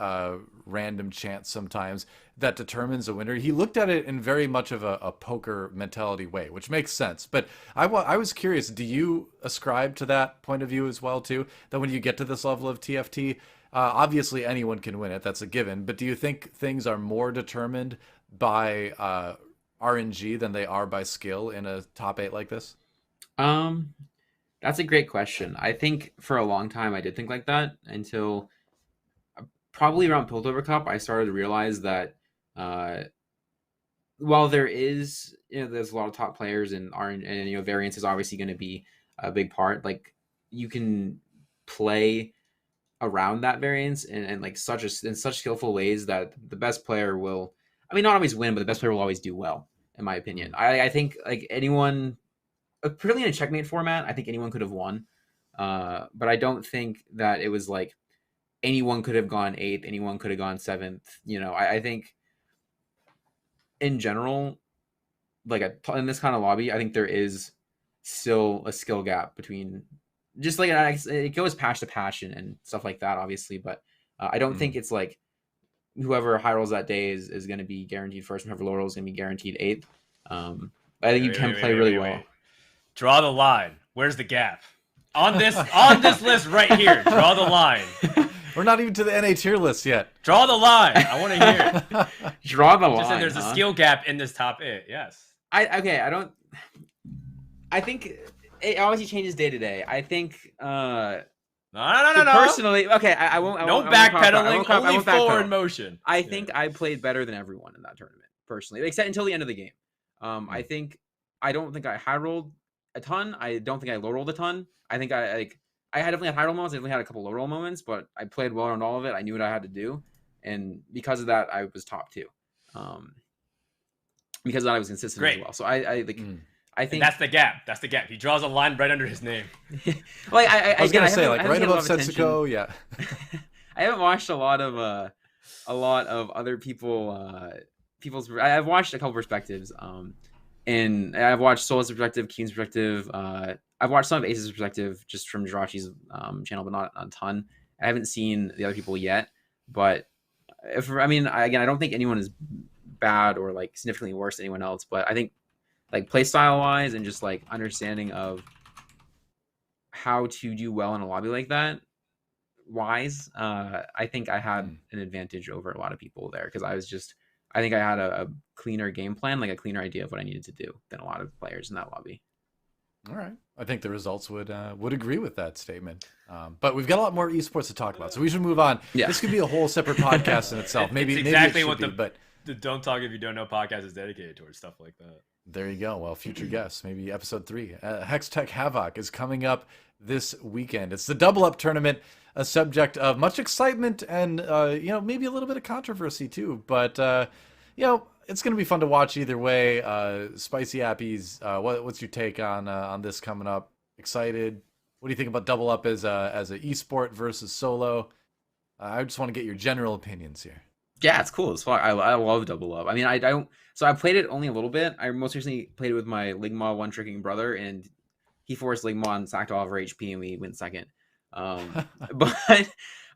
random chance sometimes that determines a winner. He looked at it in very much of a poker mentality way, which makes sense. But I was curious, do you ascribe to that point of view as well, too? That when you get to this level of TFT, obviously anyone can win it, that's a given. But do you think things are more determined by RNG than they are by skill in a top 8 like this? That's a great question. I think for a long time I did think like that until probably around Piltover Cup, I started to realize that while there is, there's a lot of top players and variance is obviously going to be a big part. Like you can play around that variance and like in such skillful ways that the best player will, I mean, not always win, but the best player will always do well, in my opinion. I think like anyone, particularly in a checkmate format, I think anyone could have won. But I don't think that it was like anyone could have gone 8th, anyone could have gone 7th. I think in general, like in this kind of lobby, I think there is still a skill gap between just like it goes patch to patch and stuff like that, obviously. But I don't think it's like whoever high rolls that day is going to be guaranteed first, and whoever low rolls is going to be guaranteed 8th. I think you can play really well. Draw the line. Where's the gap? On this list right here. Draw the line. We're not even to the NA tier list yet. Draw the line. I want to hear it. Draw the line. Just said there's a skill gap in this top 8. Yes. I think it obviously changes day to day. I think No. Personally, okay, I won't. No backpedaling. Only forward motion. I think I played better than everyone in that tournament, personally, except until the end of the game. I don't think I high rolled a ton. I don't think I low rolled a ton. I think I definitely had high roll moments. I definitely had a couple low roll moments, but I played well on all of it. I knew what I had to do, and because of that, I was top 2. Because of that, I was consistent Great. as well. So I think and that's the gap. That's the gap. He draws a line right under his name. Like I was gonna say, like right above Setsuko. Yeah. I haven't watched a lot of other people's. I've watched a couple perspectives. And I've watched Solo's perspective, Keen's perspective. I've watched some of Ace's perspective just from Jirachi's channel, but not a ton. I haven't seen the other people yet. But I don't think anyone is bad or like significantly worse than anyone else. But I think like play style wise and just like understanding of how to do well in a lobby like that wise, I think I had an advantage over a lot of people there because I think I had a cleaner game plan, like a cleaner idea of what I needed to do than a lot of players in that lobby. All right. I think the results would agree with that statement. But we've got a lot more esports to talk about, so we should move on. Yeah. This could be a whole separate podcast in itself. Maybe exactly maybe it what the Don't Talk If You Don't Know podcast is dedicated towards, stuff like that. There you go. Well, future guests, maybe episode 3. Hex Tech Havoc is coming up this weekend. It's the Double Up tournament, a subject of much excitement and maybe a little bit of controversy too. But it's going to be fun to watch either way. SpicyAppies, what's your take on this coming up? Excited? What do you think about Double Up as an esport versus solo? I just want to get your general opinions here. Yeah, it's cool. It's fun. I love Double Up. I mean, I don't. So I played it only a little bit. I most recently played it with my Ligma one-tricking brother, and he forced Ligma and sacked all of our HP, and we went second. But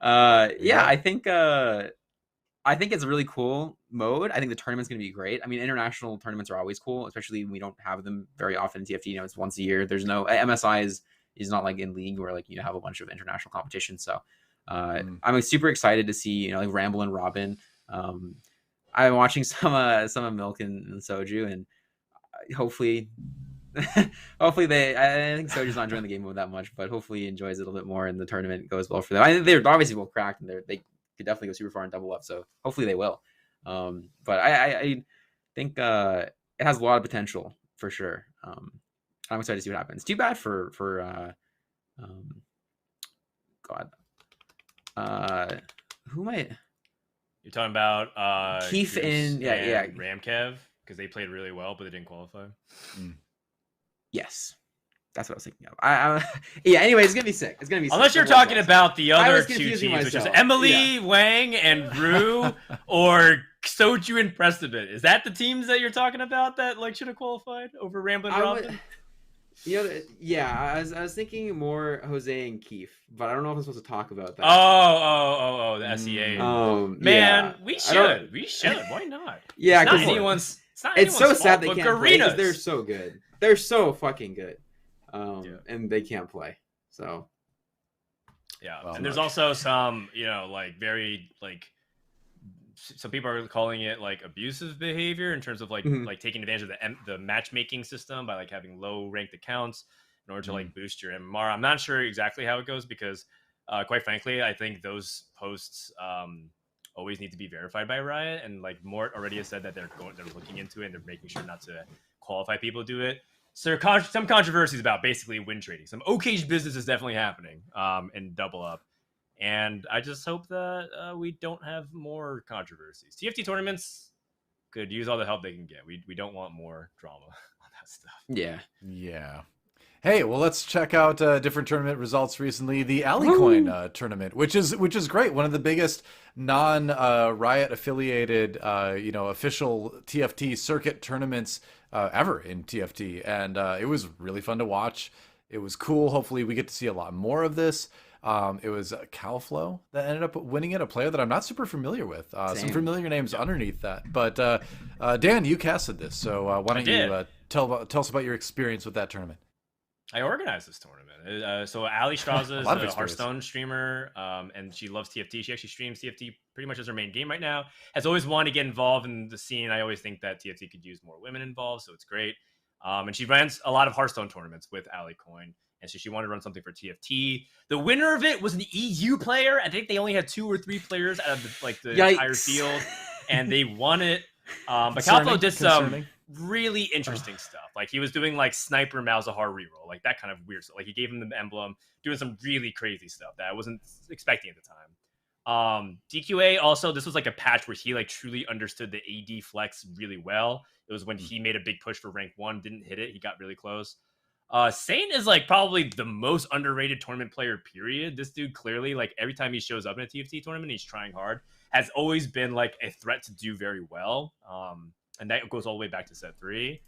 yeah, I think it's a really cool mode. I think the tournament's going to be great. I mean, international tournaments are always cool, especially when we don't have them very often in TFT. It's once a year. There's no MSI is not like in league where like you have a bunch of international competition. So I'm super excited to see like Ramble and Robin. I'm watching some of Milk and Soju, and hopefully they. I think Soju's not enjoying the game mode that much, but hopefully he enjoys it a little bit more, and the tournament goes well for them. I think they're obviously well cracked, and they could definitely go super far and Double Up. So hopefully they will. But I think it has a lot of potential for sure. I'm excited to see what happens. Too bad for who am I? You're talking about Keith and Ramkev, because they played really well, but they didn't qualify. Yes. That's what I was thinking of. Yeah. Anyway, it's gonna be sick. It's gonna be sick. Unless you're talking about the other two teams, confusing which is myself. Emily, Wang, and Rue, or Soju and Prestabit. Is that the teams that you're talking about that like should have qualified over Ramblin' Robin? Yeah, I was thinking more Jose and Keith, but I don't know if I'm supposed to talk about that. Oh, the SEA. Man, yeah. we should. Why not? Yeah, it's not because anyone's. It's so sad fault, they can't play because they're so good. They're so fucking good, and they can't play. So yeah, well, and there's also some, like very like. Some people are calling it like abusive behavior in terms of like like taking advantage of the matchmaking system by like having low ranked accounts in order to like boost your MMR. I'm not sure exactly how it goes because quite frankly, I think those posts always need to be verified by Riot, and like Mort already has said that they're looking into it and they're making sure not to qualify people to do it. So there are some controversies about basically win trading. Some okay business is definitely happening in Double Up. And I just hope that we don't have more controversies. TFT tournaments could use all the help they can get. We don't want more drama on that stuff. Yeah. Hey, well, let's check out different tournament results recently. The Alicoin tournament, which is great. One of the biggest non-Riot affiliated, official TFT circuit tournaments ever in TFT, and it was really fun to watch. It was cool. Hopefully, we get to see a lot more of this. It was Calflow that ended up winning it, a player that I'm not super familiar with. Some familiar names underneath that. But Dan, you casted this, so why don't you tell us about your experience with that tournament? I organized this tournament. So Ali Straza is a Hearthstone streamer, and she loves TFT. She actually streams TFT pretty much as her main game right now. Has always wanted to get involved in the scene. I always think that TFT could use more women involved, so it's great. And she runs a lot of Hearthstone tournaments with Alicoin. And so she wanted to run something for TFT. The winner of it was an EU player. I think they only had 2 or 3 players out of the entire field, and they won it. But Calflow did some really interesting stuff. Like he was doing like Sniper Malzahar reroll, like that kind of weird stuff. Like he gave him the emblem, doing some really crazy stuff that I wasn't expecting at the time. DQA also, this was like a patch where he like truly understood the AD flex really well. It was when he made a big push for rank 1, didn't hit it. He got really close. Saint is like probably the most underrated tournament player, period. This dude clearly, like every time he shows up in a TFT tournament, he's trying hard, has always been like a threat to do very well. And that goes all the way back to set 3.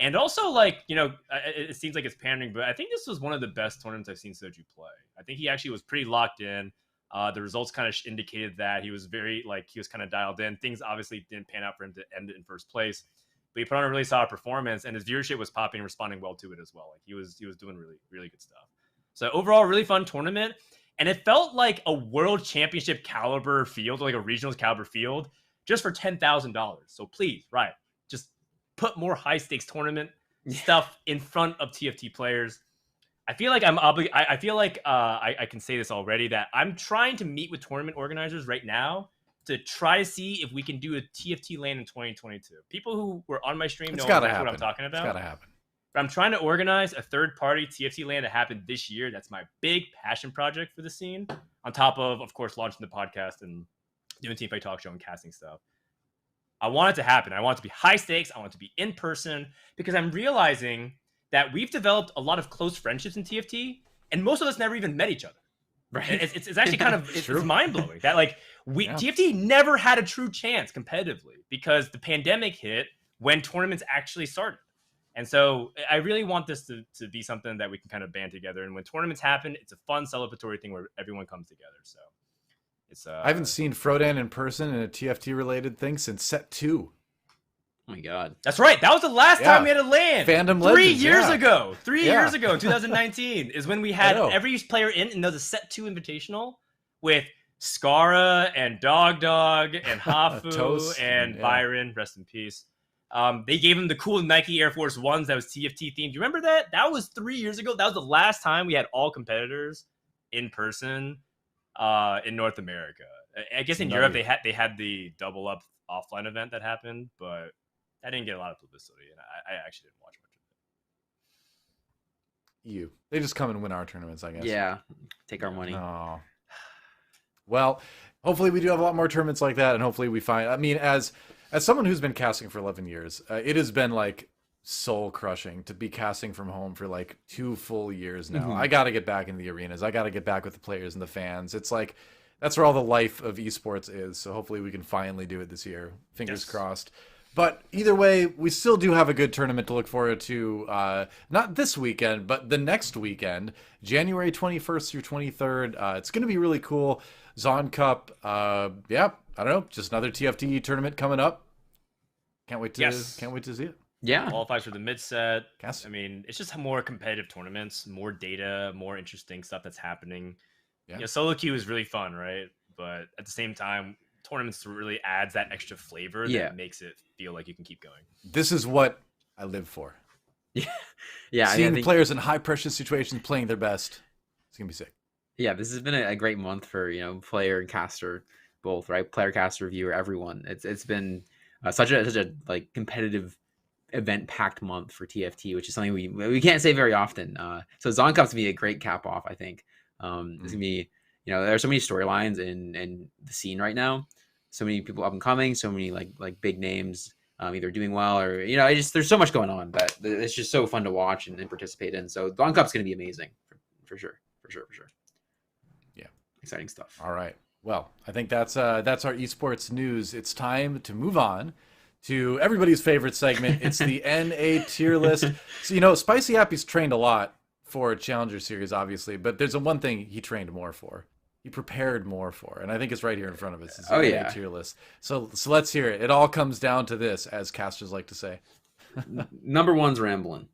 And also like, it seems like it's pandering, but I think this was one of the best tournaments I've seen Soju play. I think he actually was pretty locked in. The results kind of indicated that he was he was kind of dialed in. Things obviously didn't pan out for him to end it in first place. But he put on a really solid performance, and his viewership was popping and responding well to it as well. Like he was doing really, really good stuff. So overall, really fun tournament. And it felt like a world championship caliber field, like a regionals caliber field, just for $10,000. So please, Riot, just put more high stakes tournament stuff in front of TFT players. I feel like I can say this already, that I'm trying to meet with tournament organizers right now to try to see if we can do a TFT LAN in 2022. People who were on my stream know exactly what I'm talking about. It's gotta happen. But I'm trying to organize a third-party TFT LAN to happen this year. That's my big passion project for the scene. On top of course, launching the podcast and doing Teamfight Talkshow and casting stuff. I want it to happen. I want it to be high stakes. I want it to be in person, because I'm realizing that we've developed a lot of close friendships in TFT, and most of us never even met each other. Right. It's actually kind of it's mind-blowing that like TFT never had a true chance competitively because the pandemic hit when tournaments actually started. And so I really want this to be something that we can kind of band together. And when tournaments happen, it's a fun celebratory thing where everyone comes together. So it's I haven't seen Frodan in person in a TFT related thing since set 2. Oh my god. That's right. That was the last time we had a LAN. Fandom Three Legends, years ago. 3 years ago in 2019 is when we had every player in, and there was a set 2 invitational with Skara and Dog and Hafu and Byron, rest in peace. They gave him the cool Nike Air Force Ones that was TFT themed. Do you remember that? That was 3 years ago. That was the last time we had all competitors in person in North America. I guess in Europe they had the Double Up offline event that happened, but that didn't get a lot of publicity, and I actually didn't watch much of it. They just come and win our tournaments, I guess. Yeah, take our money. Oh. Well, hopefully we do have a lot more tournaments like that, and hopefully we find. I mean, as someone who's been casting for 11 years, it has been like soul crushing to be casting from home for like 2 full years now. Mhm. I got to get back in the arenas. I got to get back with the players and the fans. It's like that's where all the life of esports is. So hopefully we can finally do it this year. Fingers crossed. But either way, we still do have a good tournament to look forward to. Not this weekend, but the next weekend, January 21st through 23rd. It's going to be really cool. Zon Cup. Yeah, I don't know. Just another TFT tournament coming up. Can't wait to see it. Yeah. Qualifies for the mid set. Yes. I mean, it's just more competitive tournaments, more data, more interesting stuff that's happening. Yeah. Solo queue is really fun, right? But at the same time, tournaments really adds that extra flavor that makes it feel like you can keep going. This is what I live for. Yeah. Seeing I think, players in high pressure situations playing their best. It's gonna be sick. yeah, this has been a great month for player and caster both, right? Player, caster, viewer, everyone. It's been such a like competitive event packed month for TFT, which is something we can't say very often. So Zon Cup's gonna be a great cap off, I think. It's gonna be there are so many storylines in the scene right now, so many people up and coming, so many like big names either doing well or there's so much going on that it's just so fun to watch and participate in. So Zon Cup's gonna be amazing for sure. Yeah, exciting stuff. All right. Well, I think that's our esports news. It's time to move on to everybody's favorite segment. It's the NA tier list. So, SpicyAppies trained a lot for Challenger Series, obviously, but there's one thing he trained more for. He prepared more for, and I think it's right here in front of us. It's the NA tier list. So let's hear it. It all comes down to this, as casters like to say. Number one's Ramblin'.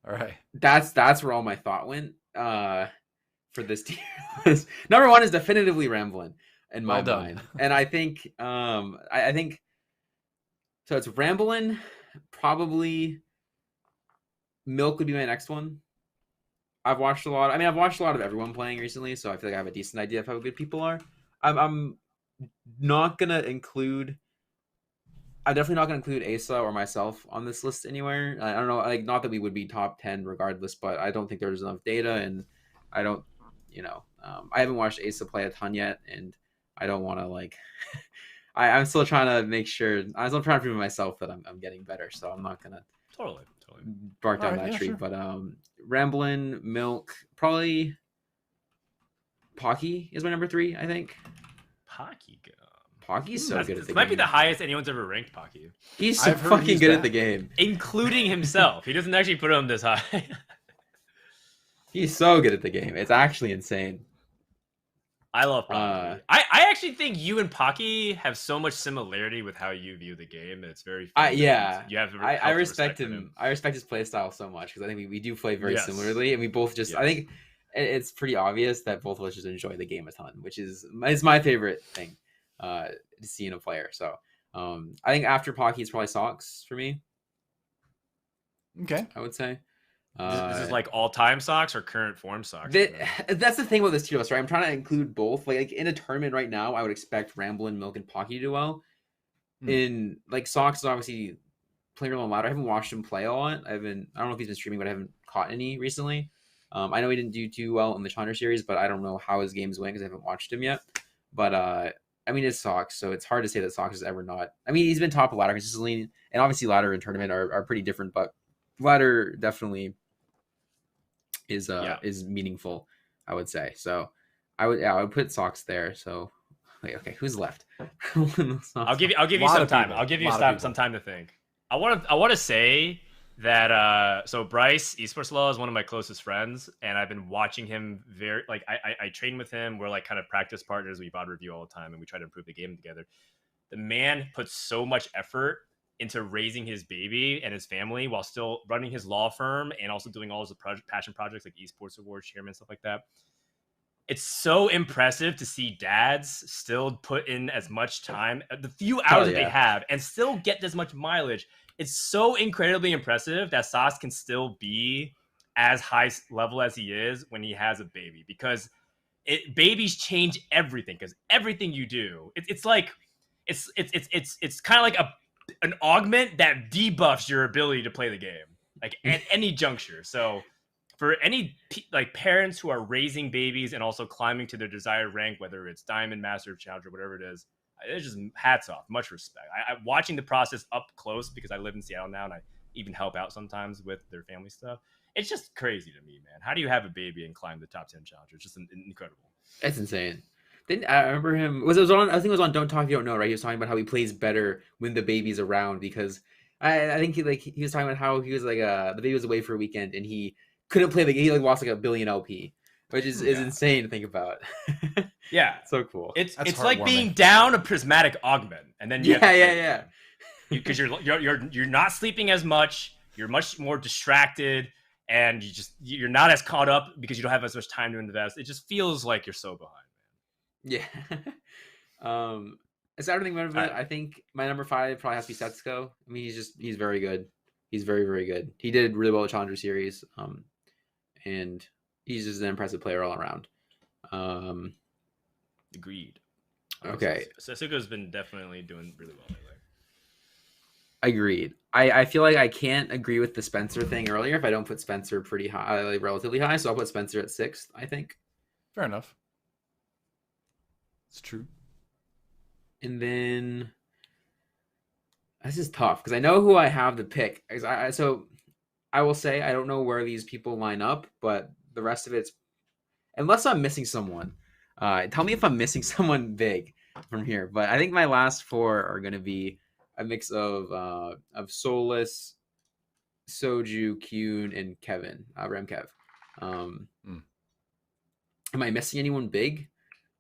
All right. That's where all my thought went for this tier list. Number one is definitively Ramblin' in my mind. And I think I think so. It's Ramblin', probably Milk would be my next one. I've watched a lot of everyone playing recently, so I feel like I have a decent idea of how good people are. I'm not gonna include. I'm definitely not gonna include Asa or myself on this list anywhere. I don't know, like, not that we would be top 10 regardless, but I don't think there's enough data, and I don't, I haven't watched Asa play a ton yet, and I don't want to like. I'm still trying to make sure. I'm still trying to prove to myself that I'm getting better, so I'm not gonna totally bark down that tree. Sure. But Ramblin', Milk, probably Pocky is my number 3, I think. Pocky's so good at the game. This might be the highest anyone's ever ranked Pocky. He's so fucking good at the game. Including himself. He doesn't actually put him this high. He's so good at the game. It's actually insane. I love Pocky. I actually think you and Pocky have so much similarity with how you view the game. It's very fun. Yeah. You have I respect him. I respect his play style so much because I think we do play very similarly, and we both just I think it's pretty obvious that both of us just enjoy the game a ton, which is my favorite thing to see in a player. So I think after Pocky, it's probably Socks for me. Okay, I would say. This is like all-time Socks or current form Socks? That's the thing about this tier list, right? I'm trying to include both. Like in a tournament right now, I would expect Ramblin', Milk, and Pocky to do well. In like Socks is obviously playing real ladder. I haven't watched him play a lot. I don't know if he's been streaming, but I haven't caught any recently. I know he didn't do too well in the Challenger Series, but I don't know how his games went because I haven't watched him yet. But I mean, it's Socks, so it's hard to say that Socks is ever not. I mean, he's been top of ladder consistently, and obviously ladder and tournament are pretty different, but ladder definitely is meaningful, I would say. So I would put Socks there. So wait, okay, who's left? I'll give you some time. I'll give you some time to think. I want to say that so Bryce Esports Law is one of my closest friends, and I've been watching him very like I train with him. We're like kind of practice partners. We VOD review all the time, and we try to improve the game together. The man puts so much effort into raising his baby and his family while still running his law firm and also doing all his passion projects like esports awards, chairman, stuff like that. It's so impressive to see dads still put in as much time, the few hours that they have, and still get this much mileage. It's so incredibly impressive that Sas can still be as high level as he is when he has a baby, because babies change everything. Because everything you do, it's like it's kind of like an augment that debuffs your ability to play the game, like at any juncture. So for any like parents who are raising babies and also climbing to their desired rank, whether it's Diamond, Master, Challenger, whatever it is, it's just hats off, much respect. I watching the process up close because I live in Seattle now, and I even help out sometimes with their family stuff. It's just crazy to me, man. How do you have a baby and climb the top 10 challenger? It's just incredible. That's insane. Then I remember him. It was on. I think it was on Don't Talk If You Don't Know. Right? He was talking about how he plays better when the baby's around because I think he was talking about how he was like the baby was away for a weekend and he couldn't play. He like lost like 1 billion LP, which is insane to think about. Yeah, so cool. It's like being down a prismatic augment, and then because you're not sleeping as much. You're much more distracted, and you're not as caught up because you don't have as much time to invest. It just feels like you're so behind. Yeah. Is everything about it? I think my number 5 probably has to be Setsuko. I mean, he's very good. He's very, very good. He did really well at Challenger Series. And he's just an impressive player all around. Agreed. Okay. Setsuko's been definitely doing really well lately. Agreed. I feel like I can't agree with the Spencer thing earlier if I don't put Spencer pretty high, like relatively high. So I'll put Spencer at 6th, I think. Fair enough. It's true. And then this is tough because I know who I have to pick. So I will say I don't know where these people line up, but the rest of it's unless I'm missing someone. Tell me if I'm missing someone big from here. But I think my last 4 are going to be a mix of Solus, Soju, Kyun, and Kevin, Remkev. Am I missing anyone big?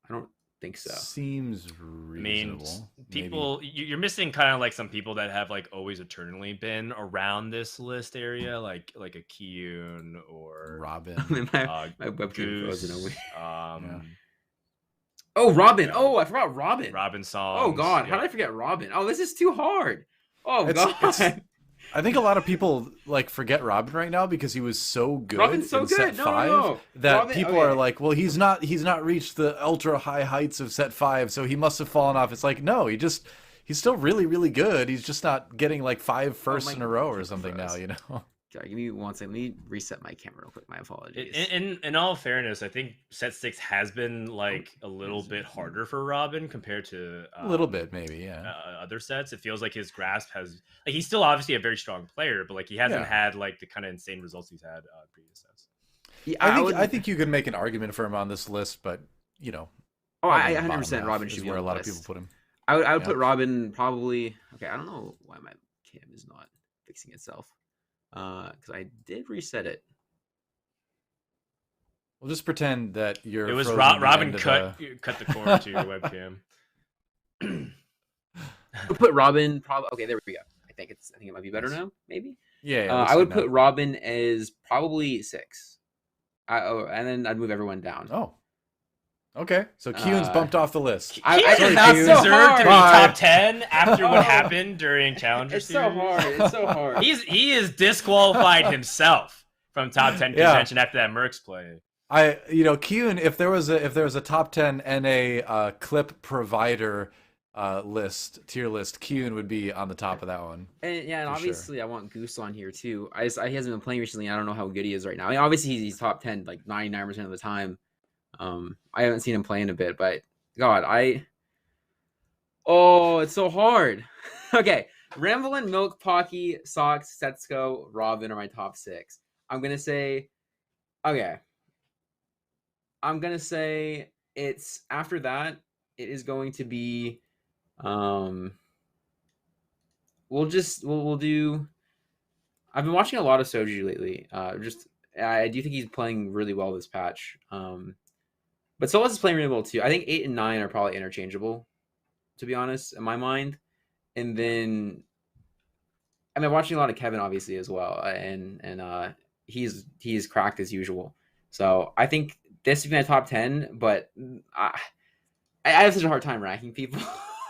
I don't think so. Seems reasonable. I mean, people, you're missing kind of like some people that have like always eternally been around this list area, like a Kyun or Robin. my webcam frozen over. Oh, Robin. Oh, I forgot Robin. Robin songs. Oh, God. How did I forget Robin? Oh, this is too hard. Oh, God. I think a lot of people like forget Robin right now because he was so good Robin's so in good. set 5 No. that Robin, people are like, well, he's not reached the ultra high heights of set 5, so he must have fallen off. It's like, no, he's still really, really good. He's just not getting like 5 firsts in a row or something now, you know. Sorry, give me 1 second. Let me reset my camera real quick. My apologies. In all fairness, I think set 6 has been like a little bit harder for Robin compared to a little bit, maybe, yeah. Other sets. It feels like his grasp has like he's still obviously a very strong player, but like he hasn't had like the kind of insane results he's had previous sets. Yeah, I think you could make an argument for him on this list, but you know. Oh, I 100% Robin should be where on a lot the of list. people put him. I would put Robin probably. Okay, I don't know why my cam is not fixing itself. Because I did reset it. We'll just pretend that you're. It was Robin cut the cord to your webcam. I'll put Robin probably. Okay, there we go. I think it might be better now. Maybe. Yeah. I would put Robin as probably 6. And then I'd move everyone down. Oh. Okay, so Kyun's bumped off the list. Kyun does not deserve to be top 10 after what happened during Challenger Series. It's so hard. He is disqualified himself from top 10 contention after that Mercs play. Kyun, if there was a top 10 NA clip provider tier list, Kyun would be on the top of that one. And obviously I want Goose on here too. He hasn't been playing recently. I don't know how good he is right now. I mean, obviously he's top 10 like 99% of the time. I haven't seen him play in a bit, but God, it's so hard. Okay, Ramblin', Milk, Pocky, Socks, Setsuko, Robin are my top 6. I'm gonna say it's after that. It is going to be, we'll do. I've been watching a lot of Soju lately. I do think he's playing really well this patch. But Solus is playing really well too. I think 8 and 9 are probably interchangeable, to be honest, in my mind. And then, I mean, I'm watching a lot of Kevin, obviously, as well, and he's cracked as usual. So I think this would be my top 10, but I have such a hard time ranking people.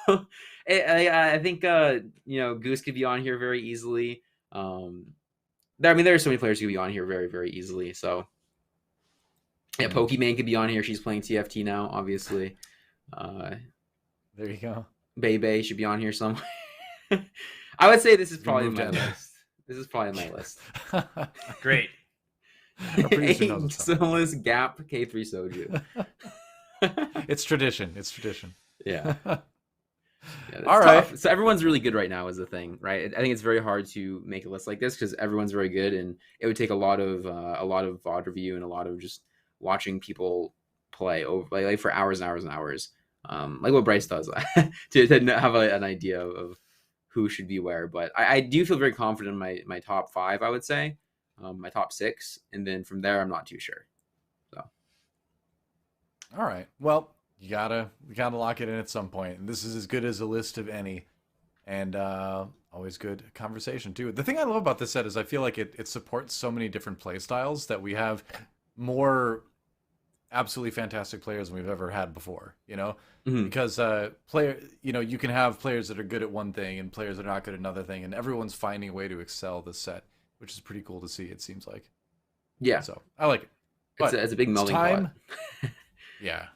I think Goose could be on here very easily. There are so many players who could be on here very, very easily. So. Yeah, Pokemon could be on here. She's playing TFT now, obviously. There you go. Bebe should be on here somewhere. I would say this is probably my list. This is probably my list. Great. Solus, Gap, K3 Soju. It's tradition. Yeah. Yeah, All it's right. tough. So everyone's really good right now is the thing, right? I think it's very hard to make a list like this because everyone's very good, and it would take a lot of VOD review and a lot of just watching people play over like for hours and hours and hours, like what Bryce does to have an idea of who should be where. But I do feel very confident in my top five, I would say, my top six, and then from there I'm not too sure. So All right. Well, you gotta lock it in at some point. And this is as good as a list of any. And always good conversation too. The thing I love about this set is I feel like it supports so many different play styles that we have more absolutely fantastic players than we've ever had before, you know? mhm. Because you can have players that are good at one thing and players that are not good at another thing, and everyone's finding a way to excel this set, which is pretty cool to see, it seems like. Yeah, So I like it. But it's a big it's melding time. pot. Yeah.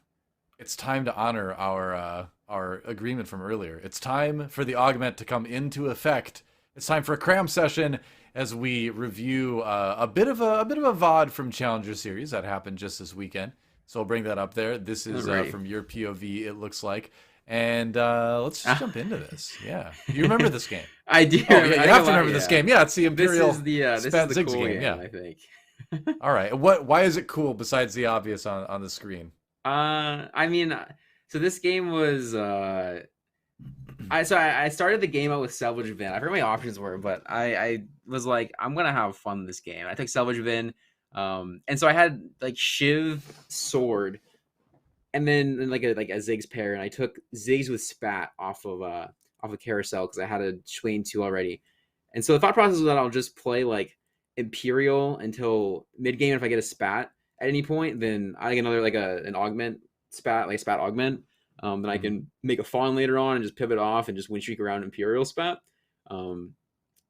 It's time to honor our agreement from earlier. It's time for the augment to come into effect. It's time for a cram session as we review a bit of a VOD from Challenger Series that happened just this weekend. So I'll bring that up there. This is Alright. from your POV, it looks like. And let's just jump into this. Yeah. You remember this game? I do. Oh, yeah, you have to remember this game. Yeah, it's the Imperial This is Spat the Ziggs cool game. Yeah. I think. All right. Why is it cool besides the obvious on the screen? I mean, so this game was I started the game out with Salvage Vin. I forgot what my options were, but I was like, I'm gonna have fun in this game. I took Salvage Vin, and so I had like Shiv Sword, and then like a Ziggs pair, and I took Ziggs with Spat off of Carousel because I had a Swain 2 already. And so the thought process was that I'll just play like Imperial until mid game. If I get a Spat at any point, then I get another like an augment Spat, like Spat augment. Then I can make a fawn later on and just pivot off and just win streak around Imperial Spat. And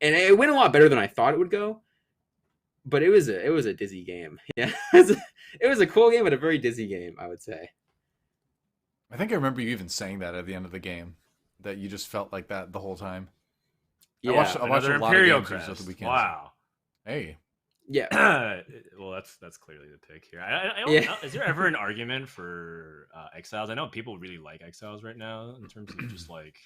it went a lot better than I thought it would go. But it was a dizzy game. Yeah, it was a cool game, but a very dizzy game, I would say. I think I remember you even saying that at the end of the game, that you just felt like that the whole time. Yeah, I watched Another a lot Imperial of games over the crest. weekend. Wow. Hey, yeah. Well, that's clearly the pick here. I don't Yeah. know. Is there ever an argument for Exiles? I know people really like Exiles right now in terms of just like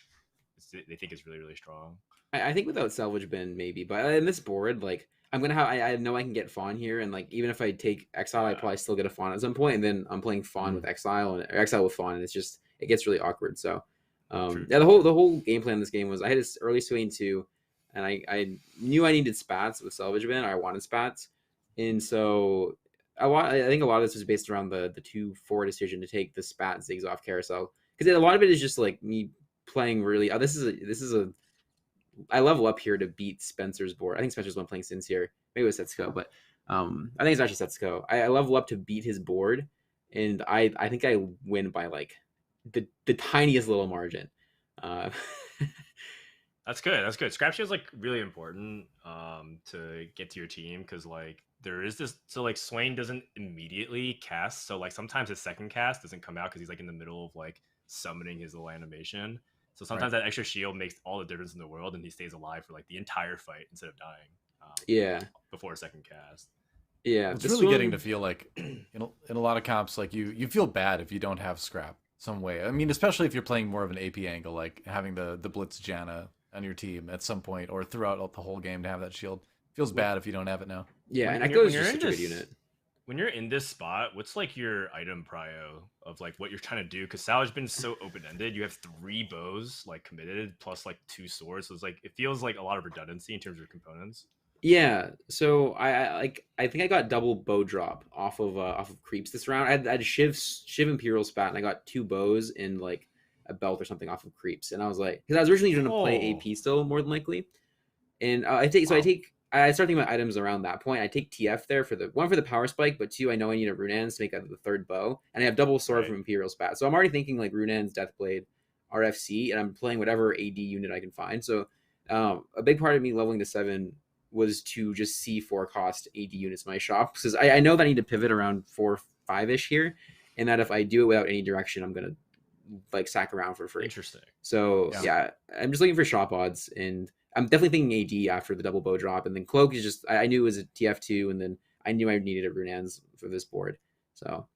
they think it's really really strong. I think without Salvage Bin, maybe. But in this board, like I'm gonna have I know I can get Fawn here, and like even if I take Exile, I probably still get a Fawn at some point, and then I'm playing Fawn with Exile or Exile with Fawn, and it gets really awkward. So True. yeah, the whole game plan in this game was I had this early Swain 2, and I knew I needed Spats with Salvage Bin, or I wanted Spats, and so I think a lot of this was based around the 2-4 decision to take the Spat Ziggs off Carousel, because a lot of it is just like me playing really. This is a I level up here to beat Spencer's board. I think Spencer's one playing Sincere. Maybe it was Setsuko, but I think it's actually Setsuko. I level up to beat his board, and I think I win by like the tiniest little margin. Uh, That's good. That's good. Scrap shield is like really important to get to your team because like there is this. So like Swain doesn't immediately cast. So like sometimes his second cast doesn't come out because he's like in the middle of like summoning his little animation. So sometimes that extra shield makes all the difference in the world, and he stays alive for like the entire fight instead of dying. yeah, Before a second cast. yeah. it's this really getting one- to feel like in a lot of comps, like you feel bad if you don't have scrap some way. I mean, especially if you're playing more of an AP angle, like having the Blitz Janna on your team at some point or throughout the whole game to have that shield. Feels bad if you don't have it now. yeah, When and you're- Echo's when you're just in such a good this- unit. When you're in this spot, what's like your item prio of like what you're trying to do? Because Salvage been so open ended. You have 3 bows like committed plus like 2 swords. So it's like it feels like a lot of redundancy in terms of your components. Yeah, so I think I got double bow drop off of creeps this round. I had Shiv Imperial Spat, and I got 2 bows and like a belt or something off of creeps. And I was like, because I was originally going to play Oh. AP still more than likely, and I start thinking about items around that point. I take TF there for the power spike, but 2 I know I need a Runans to make out the 3rd bow, and I have double sword Right. from Imperial Spat. So I'm already thinking like Runans, Deathblade, RFC, and I'm playing whatever AD unit I can find. So a big part of me leveling to 7 was to just see 4 cost AD units in my shop, because I know that I need to pivot around 4-5 here, and that if I do it without any direction, I'm gonna like sack around for free. Interesting. So yeah, I'm just looking for shop odds, and I'm definitely thinking AD after the double bow drop, and then Cloak is just I knew it was a TF2, and then I knew I needed a Runans for this board. So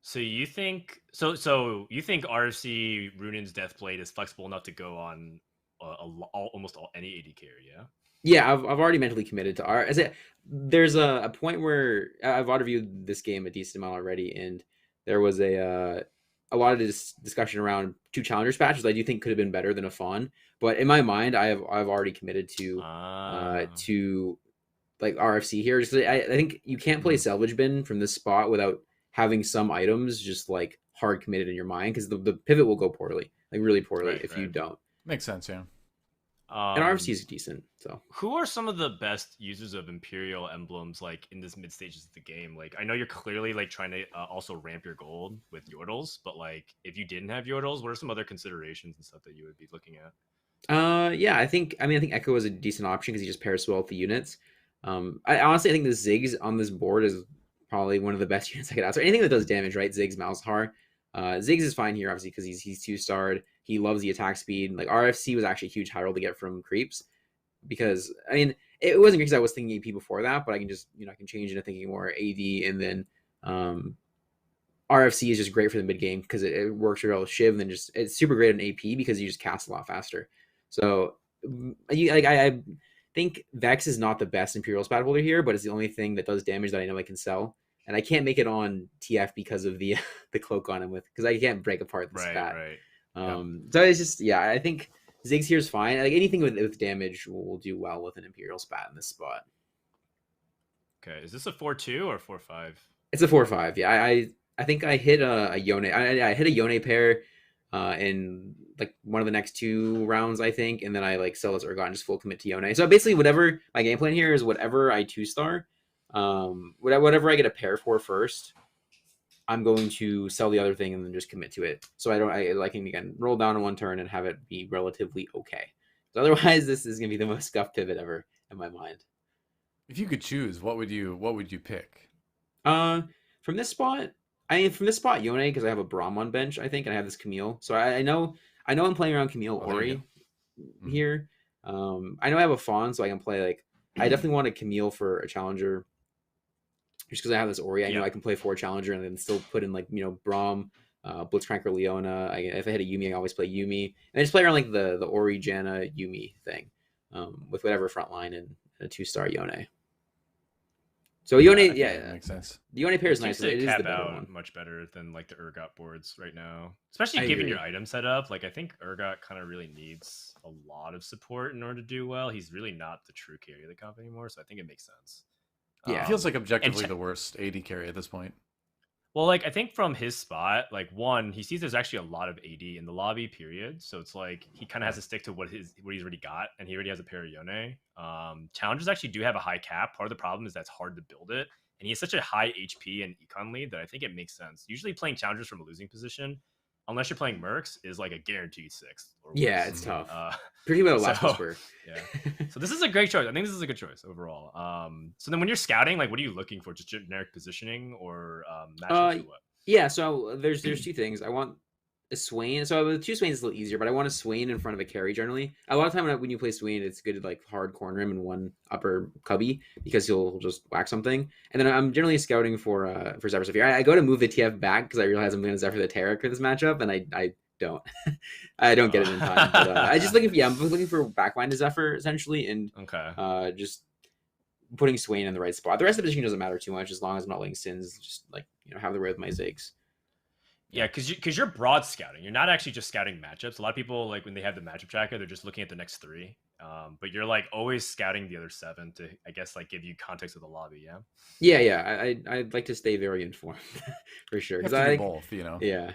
So you think you think RFC Runin's Deathblade is flexible enough to go on almost any AD carry, yeah? Yeah, I've already mentally committed to R. As it, there's a point where I've auto reviewed this game a decent amount already, and there was a lot of discussion around two challengers patches I do think could have been better than a fawn. But in my mind, I've already committed to like RFC here. Just I think you can't play salvage bin from this spot without having some items just like hard committed in your mind, because the pivot will go poorly, like really poorly if you don't. Makes sense, yeah. And RFC is decent. So who are some of the best users of Imperial emblems like in this mid stages of the game? Like I know you're clearly like trying to also ramp your gold with Yordles, but like if you didn't have Yordles, what are some other considerations and stuff that you would be looking at? Yeah, I think Echo is a decent option because he just pairs well with the units. I honestly think the Ziggs on this board is probably one of the best units I could ask. So anything that does damage, right? Ziggs, Malzahar. Ziggs is fine here, obviously, because he's 2-starred. He loves the attack speed. Like RFC was actually a huge high roll to get from creeps, because I mean it wasn't because I was thinking AP before that, but I can just I can change into thinking more AD, and then RFC is just great for the mid game because it works really well with Shiv, and then just it's super great on AP because you just cast a lot faster. So I think Vex is not the best Imperial spat holder here, but it's the only thing that does damage that I know I can sell. And I can't make it on TF because of the the cloak on him because I can't break apart the spat. So it's just I think Ziggs here is fine. Like anything with damage will do well with an Imperial spat in this spot. Okay, is this a 4-2 or 4-5? It's a 4-5. Yeah, I think I hit a Yone. I hit a Yone pair in like one of the next 2 rounds, I think, and then I like sell this Urgot and just full commit to Yone. So basically, whatever my game plan here is, whatever I 2-star, whatever I get a pair for first, I'm going to sell the other thing and then just commit to it. So I can again roll down in one turn and have it be relatively okay. So otherwise, this is gonna be the most scuffed pivot ever in my mind. If you could choose, what would you pick? From this spot, Yone, because I have a Braum on bench, I think, and I have this Camille. So I know I'm playing around Camille Ori here. I know I have a Fawn, so I can play like I definitely want a Camille for a challenger. Just because I have this Ori, I know I can play 4 challenger and then still put in like Braum, Blitzcrank or Leona. If I hit a Yuumi, I always play Yuumi, and I just play around like the Ori, Janna, Yuumi thing, with whatever front line and a 2-star Yone. So Yone, makes sense. The Yone pair is nice. It is cap the better out one. much better than like the Urgot boards right now, especially given your item setup. Like I think Urgot kind of really needs a lot of support in order to do well. He's really not the true carry of the comp anymore, so I think it makes sense. Yeah, it feels like objectively the worst AD carry at this point. Well, like I think from his spot, like one, he sees there's actually a lot of AD in the lobby, period. So it's like he kind of has to stick to what he's already got, and he already has a pair of Yone. Challengers actually do have a high cap. Part of the problem is that's hard to build it, and he has such a high HP and econ lead that I think it makes sense. Usually playing challengers from a losing position, unless you're playing Mercs, is like a guaranteed 6th. Yeah, it's tough. Pretty much last whisper. Yeah. So this is a great choice. I think this is a good choice overall. So then when you're scouting, like what are you looking for? Just generic positioning or matchups or what? Yeah, so there's 2 things. I want a Swain. So the 2 Swains is a little easier, but I want a Swain in front of a carry generally. A lot of time when you play Swain, it's good to like hard corner him in one upper cubby because he'll just whack something. And then I'm generally scouting for Zephyr Zephyr. I go to move the TF back because I realize I'm going to Zephyr the Taric for this matchup, and I don't. I don't get it in time. But, I just I'm looking for backline to Zephyr essentially, and just putting Swain in the right spot. The rest of the position doesn't matter too much as long as I'm not letting Sins just like have the way with my Ziggs. Yeah, because you're broad scouting. You're not actually just scouting matchups. A lot of people, like when they have the matchup tracker, they're just looking at the next 3. But you're like always scouting the other 7 to, I guess, like give you context of the lobby. Yeah. Yeah. I'd like to stay very informed for sure. Because I both, Yeah.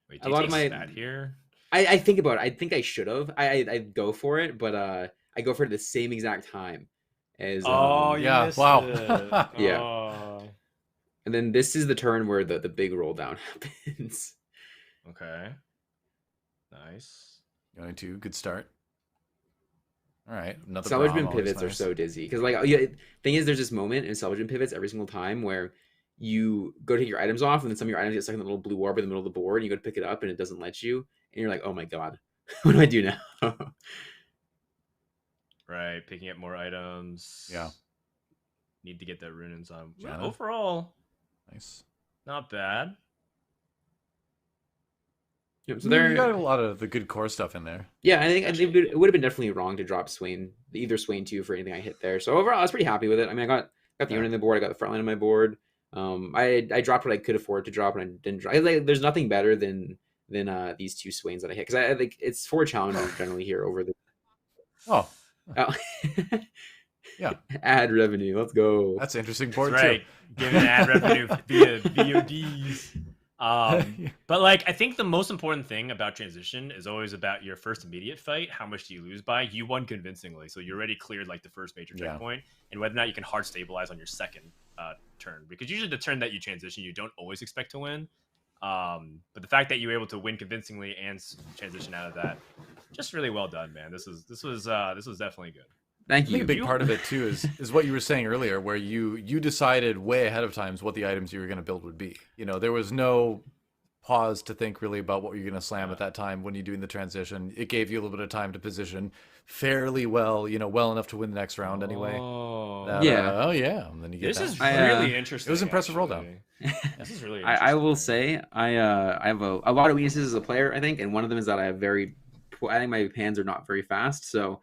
Wait, do you take stat here? I think about it. I think I should have. I go for it, but I go for it at the same exact time as. Yeah. Wow. Yeah. Oh. And then this is the turn where the big roll down happens. Okay. Nice. Going to good start. All right. Another salvage bin pivots are so dizzy because thing is there's this moment in salvage bin pivots every single time where you go to take your items off and then some of your items get stuck in the little blue orb in the middle of the board and you go to pick it up and it doesn't let you and you're like, oh my god, what do I do now? Right, picking up more items. Yeah. Need to get that rune on. Yeah, overall, nice. Not bad. Yep, so You got a lot of the good core stuff in there. yeah, I think it would have been definitely wrong to drop Swain, either Swain 2 for anything I hit there. So overall, I was pretty happy with it. I mean, I got the unit on the board, I got the front line on my board. I dropped what I could afford to drop, and I didn't drop. There's nothing better than these 2 Swains that I hit, because I think it's 4 challengers generally here over the. Oh, Oh. yeah. Ad revenue. Let's go. That's an interesting That's board right. too. Giving ad revenue via VODs. But like, I think the most important thing about transition is always about your first immediate fight. How much do you lose by? You won convincingly, so you already cleared like the first major checkpoint, and whether or not you can hard stabilize on your second turn, because usually the turn that you transition, you don't always expect to win. But the fact that you were able to win convincingly and transition out of that, just really well done, man. This was definitely good. Thank you. I think a big part of it too is what you were saying earlier, where you decided way ahead of times what the items you were going to build would be. You know, there was no pause to think really about what you're going to slam at that time when you're doing the transition. It gave you a little bit of time to position fairly well, you know, well enough to win the next round anyway. Yeah. Oh yeah. And then you get This that. is really interesting. It was impressive roll actually. down. This is really interesting. I will say I have a lot of weaknesses as a player, I think, and one of them is that I think my hands are not very fast. So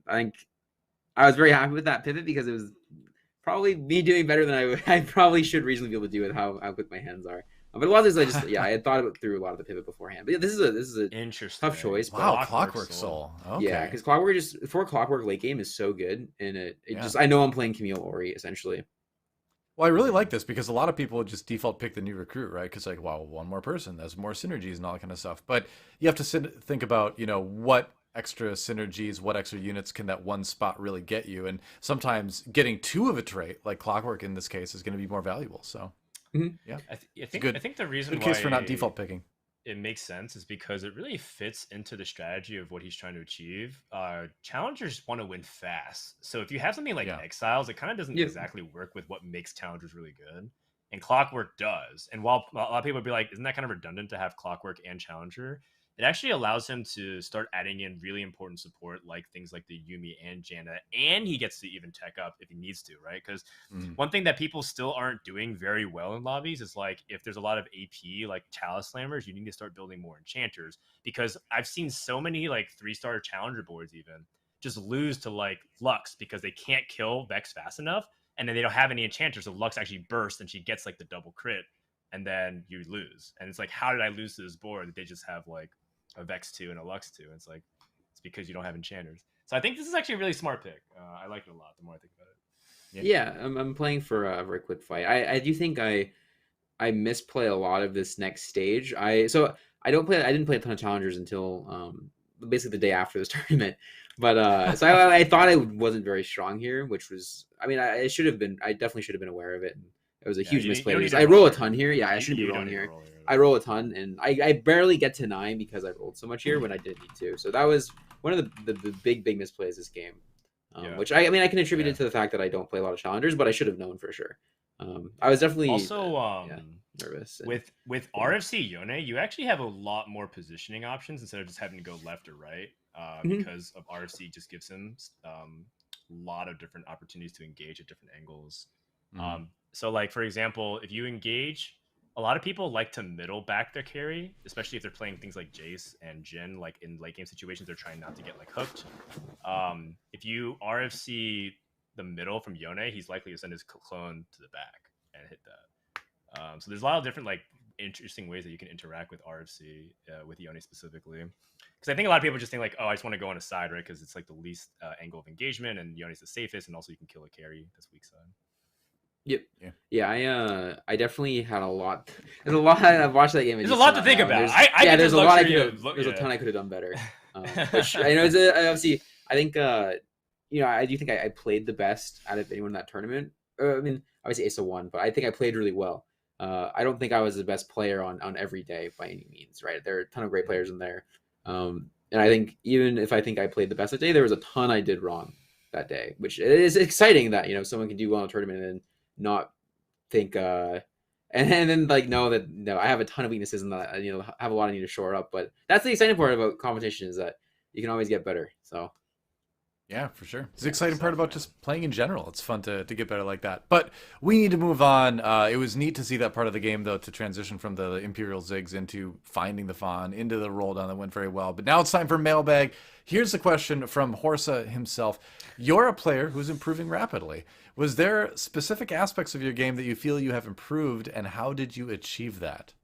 I think I was very happy with that pivot, because it was probably me doing better than I probably should reasonably be able to do with how quick my hands are. But a lot of this, I had thought through a lot of the pivot beforehand. But yeah, this is a interesting, tough choice. Wow, Clockwork Soul. Okay. Yeah, because Clockwork late game is so good, and it just, I know I'm playing Camille Ori essentially. Well, I really like this because a lot of people would just default pick the new recruit, right? Because like, wow, one more person, that's more synergies and all that kind of stuff. But you have to think about, you know, what extra synergies, what extra units can that one spot really get you? And sometimes getting 2 of a trait, like Clockwork in this case, is going to be more valuable. So, yeah, I think the reason good case why for not default picking. It makes sense is because it really fits into the strategy of what he's trying to achieve. Challengers want to win fast, so if you have something like Exiles, it kind of doesn't exactly work with what makes challengers really good. And Clockwork does. And while a lot of people would be like, isn't that kind of redundant to have Clockwork and Challenger? It actually allows him to start adding in really important support, like things like the Yumi and Janna, and he gets to even tech up if he needs to, right? Because one thing that people still aren't doing very well in lobbies is like, if there's a lot of AP, like Chalice Slammers, you need to start building more enchanters, because I've seen so many like 3-star Challenger boards even just lose to like Lux because they can't kill Vex fast enough, and then they don't have any enchanters, so Lux actually bursts and she gets like the double crit, and then you lose. And it's like, how did I lose to this board? They just have like a Vex 2 and a Lux 2. And it's like, it's because you don't have enchanters. So I think this is actually a really smart pick. I like it a lot the more I think about it. Yeah, I'm playing for a very quick fight. I do think I misplay a lot of this next stage. I didn't play a ton of challengers until basically the day after this tournament. But so I thought I wasn't very strong here, which was, I mean, I definitely should have been aware of it. It was a huge misplay. I roll a ton here. Yeah, I shouldn't be rolling here. I roll a ton, and I barely get to 9 because I rolled so much here when I didn't need to. So that was one of the big misplays this game, which I mean I can attribute it to the fact that I don't play a lot of challengers, but I should have known for sure. I was definitely also nervous. With RFC Yone, you actually have a lot more positioning options instead of just having to go left or right, because of RFC just gives him a lot of different opportunities to engage at different angles. So like, for example, if you engage, a lot of people like to middle back their carry, especially if they're playing things like Jace and Jhin, like in late game situations, they're trying not to get like hooked. If you RFC the middle from Yone, he's likely to send his clone to the back and hit that. So there's a lot of different like interesting ways that you can interact with RFC with Yone specifically. Because I think a lot of people just think like, oh, I just want to go on a side, right? Because it's like the least angle of engagement, and Yone's the safest, and also you can kill a carry that's weak side. Yep. Yeah. I definitely had a lot. There's a lot. I've watched that game. There's a lot to think about. There's a lot. There's a ton I could have done better. Which I know is obviously. I think I do think I played the best out of anyone in that tournament. I mean, obviously Asa won, but I think I played really well. I don't think I was the best player on every day by any means. Right, there are a ton of great players in there. And I think even if I think I played the best that day, there was a ton I did wrong that day, which is exciting that someone can do well in a tournament and not think and then like know that I have a ton of weaknesses and that have a lot I need to shore up. But that's the exciting part about competition, is that you can always get better. So Yeah, for sure. It's the exciting part about just playing in general. It's fun to get better like that. But we need to move on. It was neat to see that part of the game, though, to transition from the Imperial Zigs into finding the Fawn, into the roll down that went very well. But now it's time for Mailbag. Here's a question from Horsa himself. You're a player who's improving rapidly. Was there specific aspects of your game that you feel you have improved, and how did you achieve that?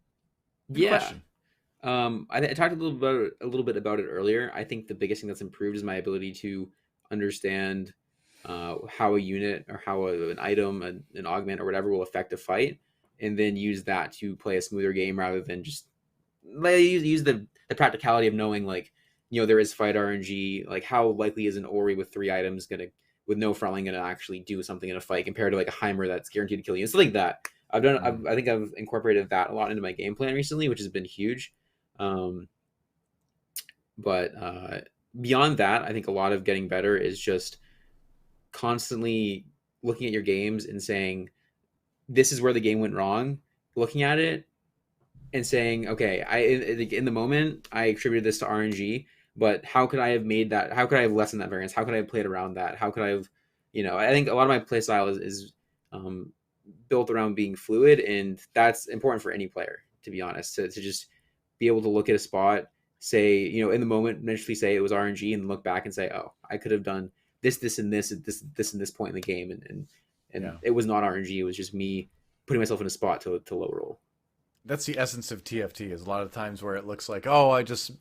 Good question. I talked a little bit about it earlier. I think the biggest thing that's improved is my ability to understand how a unit or how an item, an augment or whatever will affect a fight, and then use that to play a smoother game rather than just use the practicality of knowing, like, there is fight RNG. Like, how likely is an Ori with 3 items with no frontline gonna actually do something in a fight compared to like a Heimer that's guaranteed to kill you? It's like that. I think I've incorporated that a lot into my game plan recently, which has been huge. But beyond that, I think a lot of getting better is just constantly looking at your games and saying, this is where the game went wrong, looking at it and saying, okay, in the moment I attributed this to RNG, but how could I have made that? How could I have lessened that variance? How could I have played around that? How could I have, I think a lot of my play style is built around being fluid, and that's important for any player, to be honest, to just be able to look at a spot, say, in the moment, initially say it was RNG, and look back and say, oh, I could have done this and this and this point in the game, and It was not RNG. It was just me putting myself in a spot to low roll. That's the essence of TFT, is a lot of times where it looks like, oh, I just,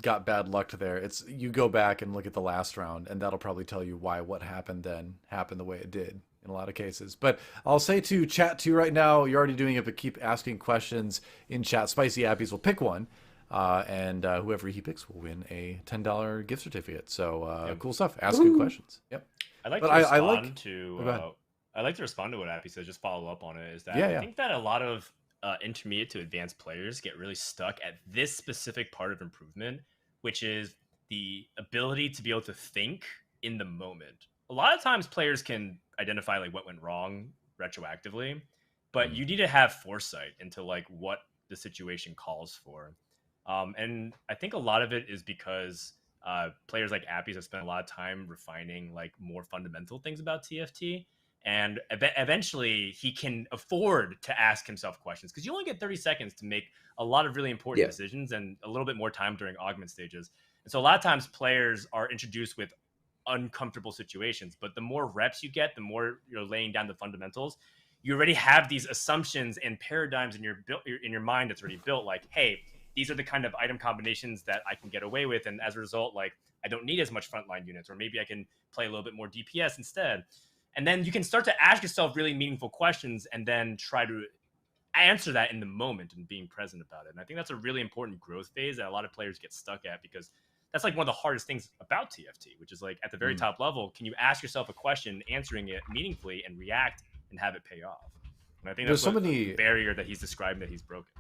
got bad luck there. It's, you go back and look at the last round, and that'll probably tell you why what happened then happened the way it did in a lot of cases. But I'll say to chat too right now, you're already doing it, but keep asking questions in chat. SpicyAppies will pick one, and whoever he picks will win a $10 gift certificate. So cool stuff. Ask good questions. Yep. I'd like to respond to what Appy says, just follow up on it, is that I think that a lot of intermediate to advanced players get really stuck at this specific part of improvement, which is the ability to be able to think in the moment. A lot of times players can identify like what went wrong retroactively, but you need to have foresight into like what the situation calls for. And I think a lot of it is because players like Appies have spent a lot of time refining like more fundamental things about TFT. And eventually he can afford to ask himself questions, because you only get 30 seconds to make a lot of really important decisions, and a little bit more time during augment stages. And so a lot of times players are introduced with uncomfortable situations, but the more reps you get, the more you're laying down the fundamentals. You already have these assumptions and paradigms in your mind that's already built, like, hey, these are the kind of item combinations that I can get away with, and as a result, like, I don't need as much frontline units, or maybe I can play a little bit more DPS instead. And then you can start to ask yourself really meaningful questions and then try to answer that in the moment and being present about it. And I think that's a really important growth phase that a lot of players get stuck at, because that's like one of the hardest things about TFT, which is like at the very top level, can you ask yourself a question, answering it meaningfully, and react and have it pay off? And I think that's the barrier that he's describing that he's broken.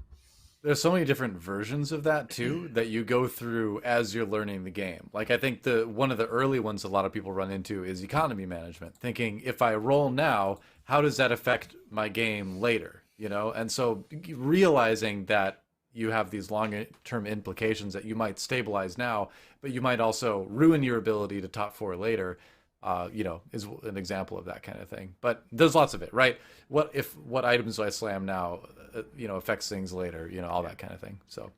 There's so many different versions of that too that you go through as you're learning the game. Like, I think one of the early ones a lot of people run into is economy management, thinking, if I roll now, how does that affect my game later? And so realizing that you have these long-term implications, that you might stabilize now, but you might also ruin your ability to top 4 later, is an example of that kind of thing. But there's lots of it, right? What items do I slam now, affects things later, all that kind of thing. So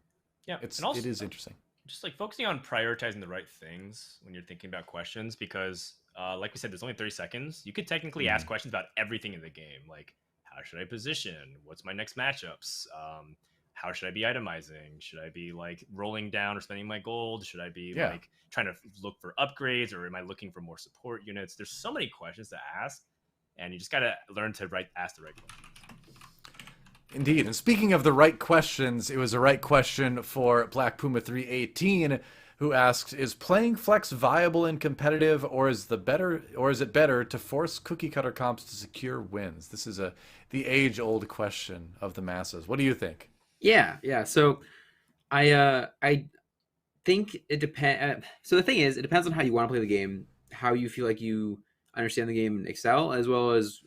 yeah, it is interesting. Just like focusing on prioritizing the right things when you're thinking about questions, because like we said, there's only 30 seconds. You could technically ask questions about everything in the game. Like, how should I position? What's my next matchups? How should I be itemizing? Should I be like rolling down or spending my gold? Should I be like trying to look for upgrades, or am I looking for more support units? There's so many questions to ask, and you just got to learn to ask the right questions. Indeed. And speaking of the right questions, it was a right question for Black Puma 318, who asks, is playing flex viable and competitive, or is it better to force cookie cutter comps to secure wins? This is the age-old question of the masses. What do you think? Yeah. So I think it depends. So the thing is, it depends on how you want to play the game, how you feel like you understand the game and excel, as well as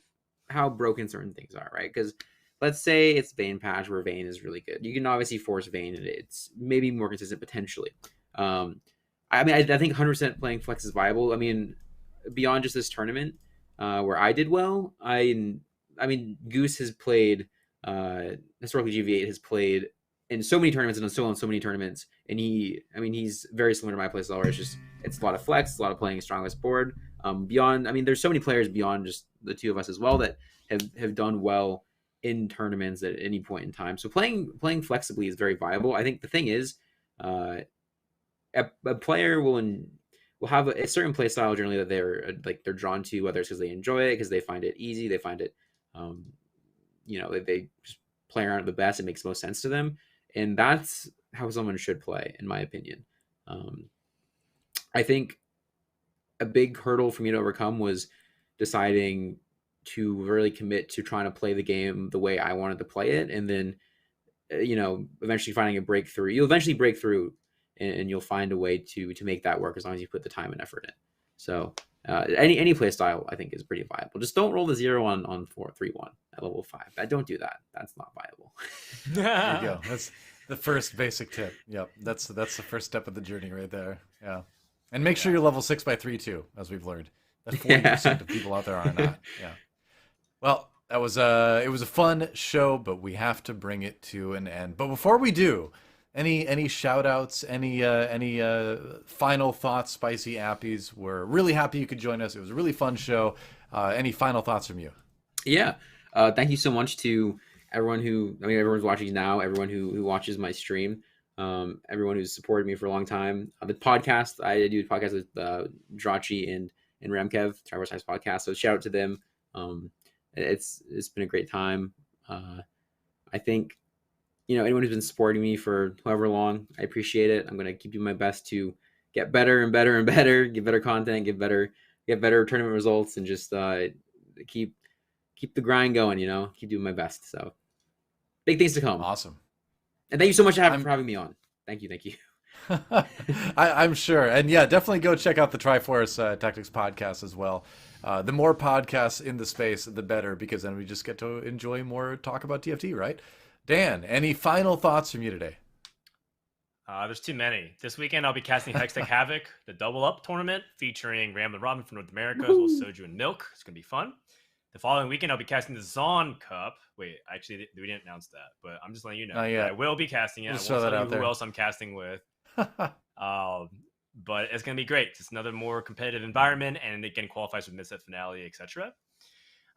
how broken certain things are, right? Because let's say it's Vayne patch where Vayne is really good. You can obviously force Vayne, and it's maybe more consistent potentially. I mean, I think 100% playing Flex is viable. I mean, beyond just this tournament, where I did well, I mean, Goose has played, historically GV8 has played in so many tournaments and done so well in so many tournaments, and he's very similar to my playstyle, where it's a lot of flex, it's a lot of playing strongest board. Beyond, I mean, there's so many players beyond just the two of us as well that have done well in tournaments at any point in time. So playing flexibly is very viable. I think the thing is, a player will have a certain play style generally that they're drawn to, whether it's because they enjoy it, because they find it easy, they find it, they just play around at the best. It makes most sense to them, and that's how someone should play, in my opinion. I think a big hurdle for me to overcome was deciding to really commit to trying to play the game the way I wanted to play it, and then eventually finding a breakthrough. You'll eventually break through, and you'll find a way to make that work as long as you put the time and effort in. So any play style I think is pretty viable. Just don't roll the 0 on 4-3-1 at level 5. Don't do that. That's not viable. There you go. That's the first basic tip. Yep, that's the first step of the journey right there. Yeah, and make sure you're level 6x3 too, as we've learned. That 40% of people out there are not. Yeah. Well, it was a fun show, but we have to bring it to an end. But before we do, any shout outs, any final thoughts, SpicyAppies? We're really happy you could join us. It was a really fun show. Any final thoughts from you? Yeah. Thank you so much to everyone everyone's watching now, everyone who watches my stream, everyone who's supported me for a long time. The podcast, I do a podcast with Drachi and Remkev, Traverse Times podcast. So shout out to them. It's been a great time. I think, anyone who's been supporting me for however long, I appreciate it. I'm going to keep doing my best to get better and better and better, get better content, get better tournament results, and just keep the grind going, keep doing my best. So big things to come. Awesome. And thank you so much for having me on. Thank you. I'm sure. And yeah, definitely go check out the Triforce Tactics podcast as well. The more podcasts in the space, the better, because then we just get to enjoy more talk about TFT, right? Dan, any final thoughts from you today? There's too many. This weekend, I'll be casting Hextech Havoc, the Double Up tournament, featuring Ramblin' Robin from North America, as well as Soju and Milk. It's going to be fun. The following weekend, I'll be casting the Zon Cup. Wait, actually, we didn't announce that, but I'm just letting you know. I will be casting it. Just I won't tell you who else I'm casting with. But it's going to be great. It's another more competitive environment, and it again qualifies for mid-set finale, etc.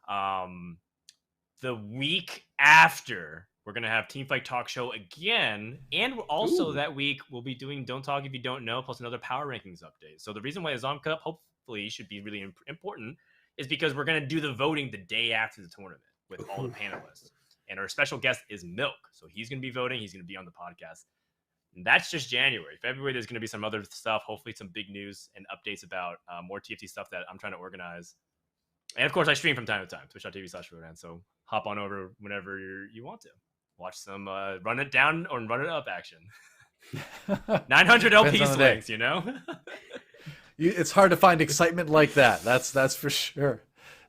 The week after, we're going to have Teamfight Talkshow again, and also that week we'll be doing Don't Talk If You Don't Know, plus another Power Rankings update. So the reason why the Zom Cup hopefully should be really important is because we're going to do the voting the day after the tournament with all the panelists. And our special guest is Milk. So he's going to be voting. He's going to be on the podcast. And that's just January. February, there's going to be some other stuff, hopefully some big news and updates about more TFT stuff that I'm trying to organize. And of course, I stream from time to time, twitch.tv/Frodan. So hop on over whenever you want to. Watch some run it down or run it up action. 900 LP swings, It's hard to find excitement like that. That's for sure.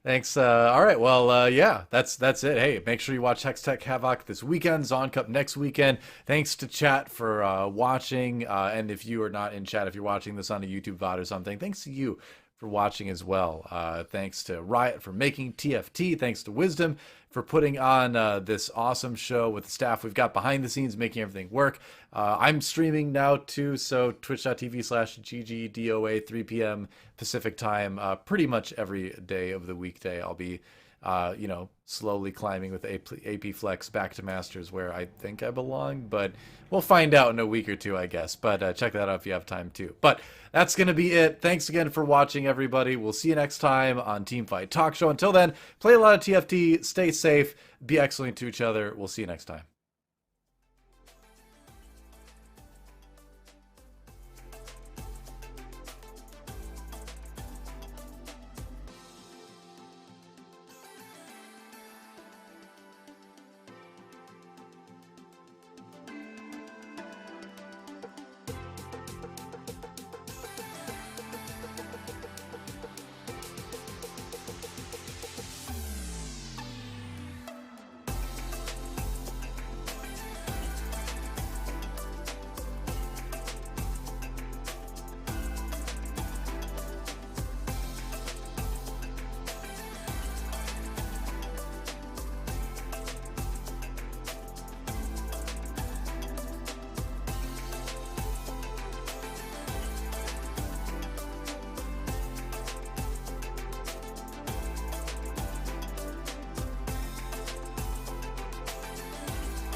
Thanks. All right. Well, yeah, that's it. Hey, make sure you watch Hextech Havoc this weekend, Zon Cup next weekend. Thanks to chat for watching. And if you are not in chat, if you're watching this on a YouTube VOD or something, thanks to you for watching as well. Thanks to Riot for making TFT. Thanks to Wisdom for putting on this awesome show with the staff we've got behind the scenes, making everything work. I'm streaming now too, so twitch.tv/ggdoa, 3 p.m. Pacific time, pretty much every day of the weekday. I'll be, slowly climbing with AP Flex back to Masters, where I think I belong, but we'll find out in a week or two, I guess. But check that out if you have time too. But that's going to be it. Thanks again for watching, everybody. We'll see you next time on Teamfight Talk Show. Until then, play a lot of TFT, stay safe, be excellent to each other. We'll see you next time.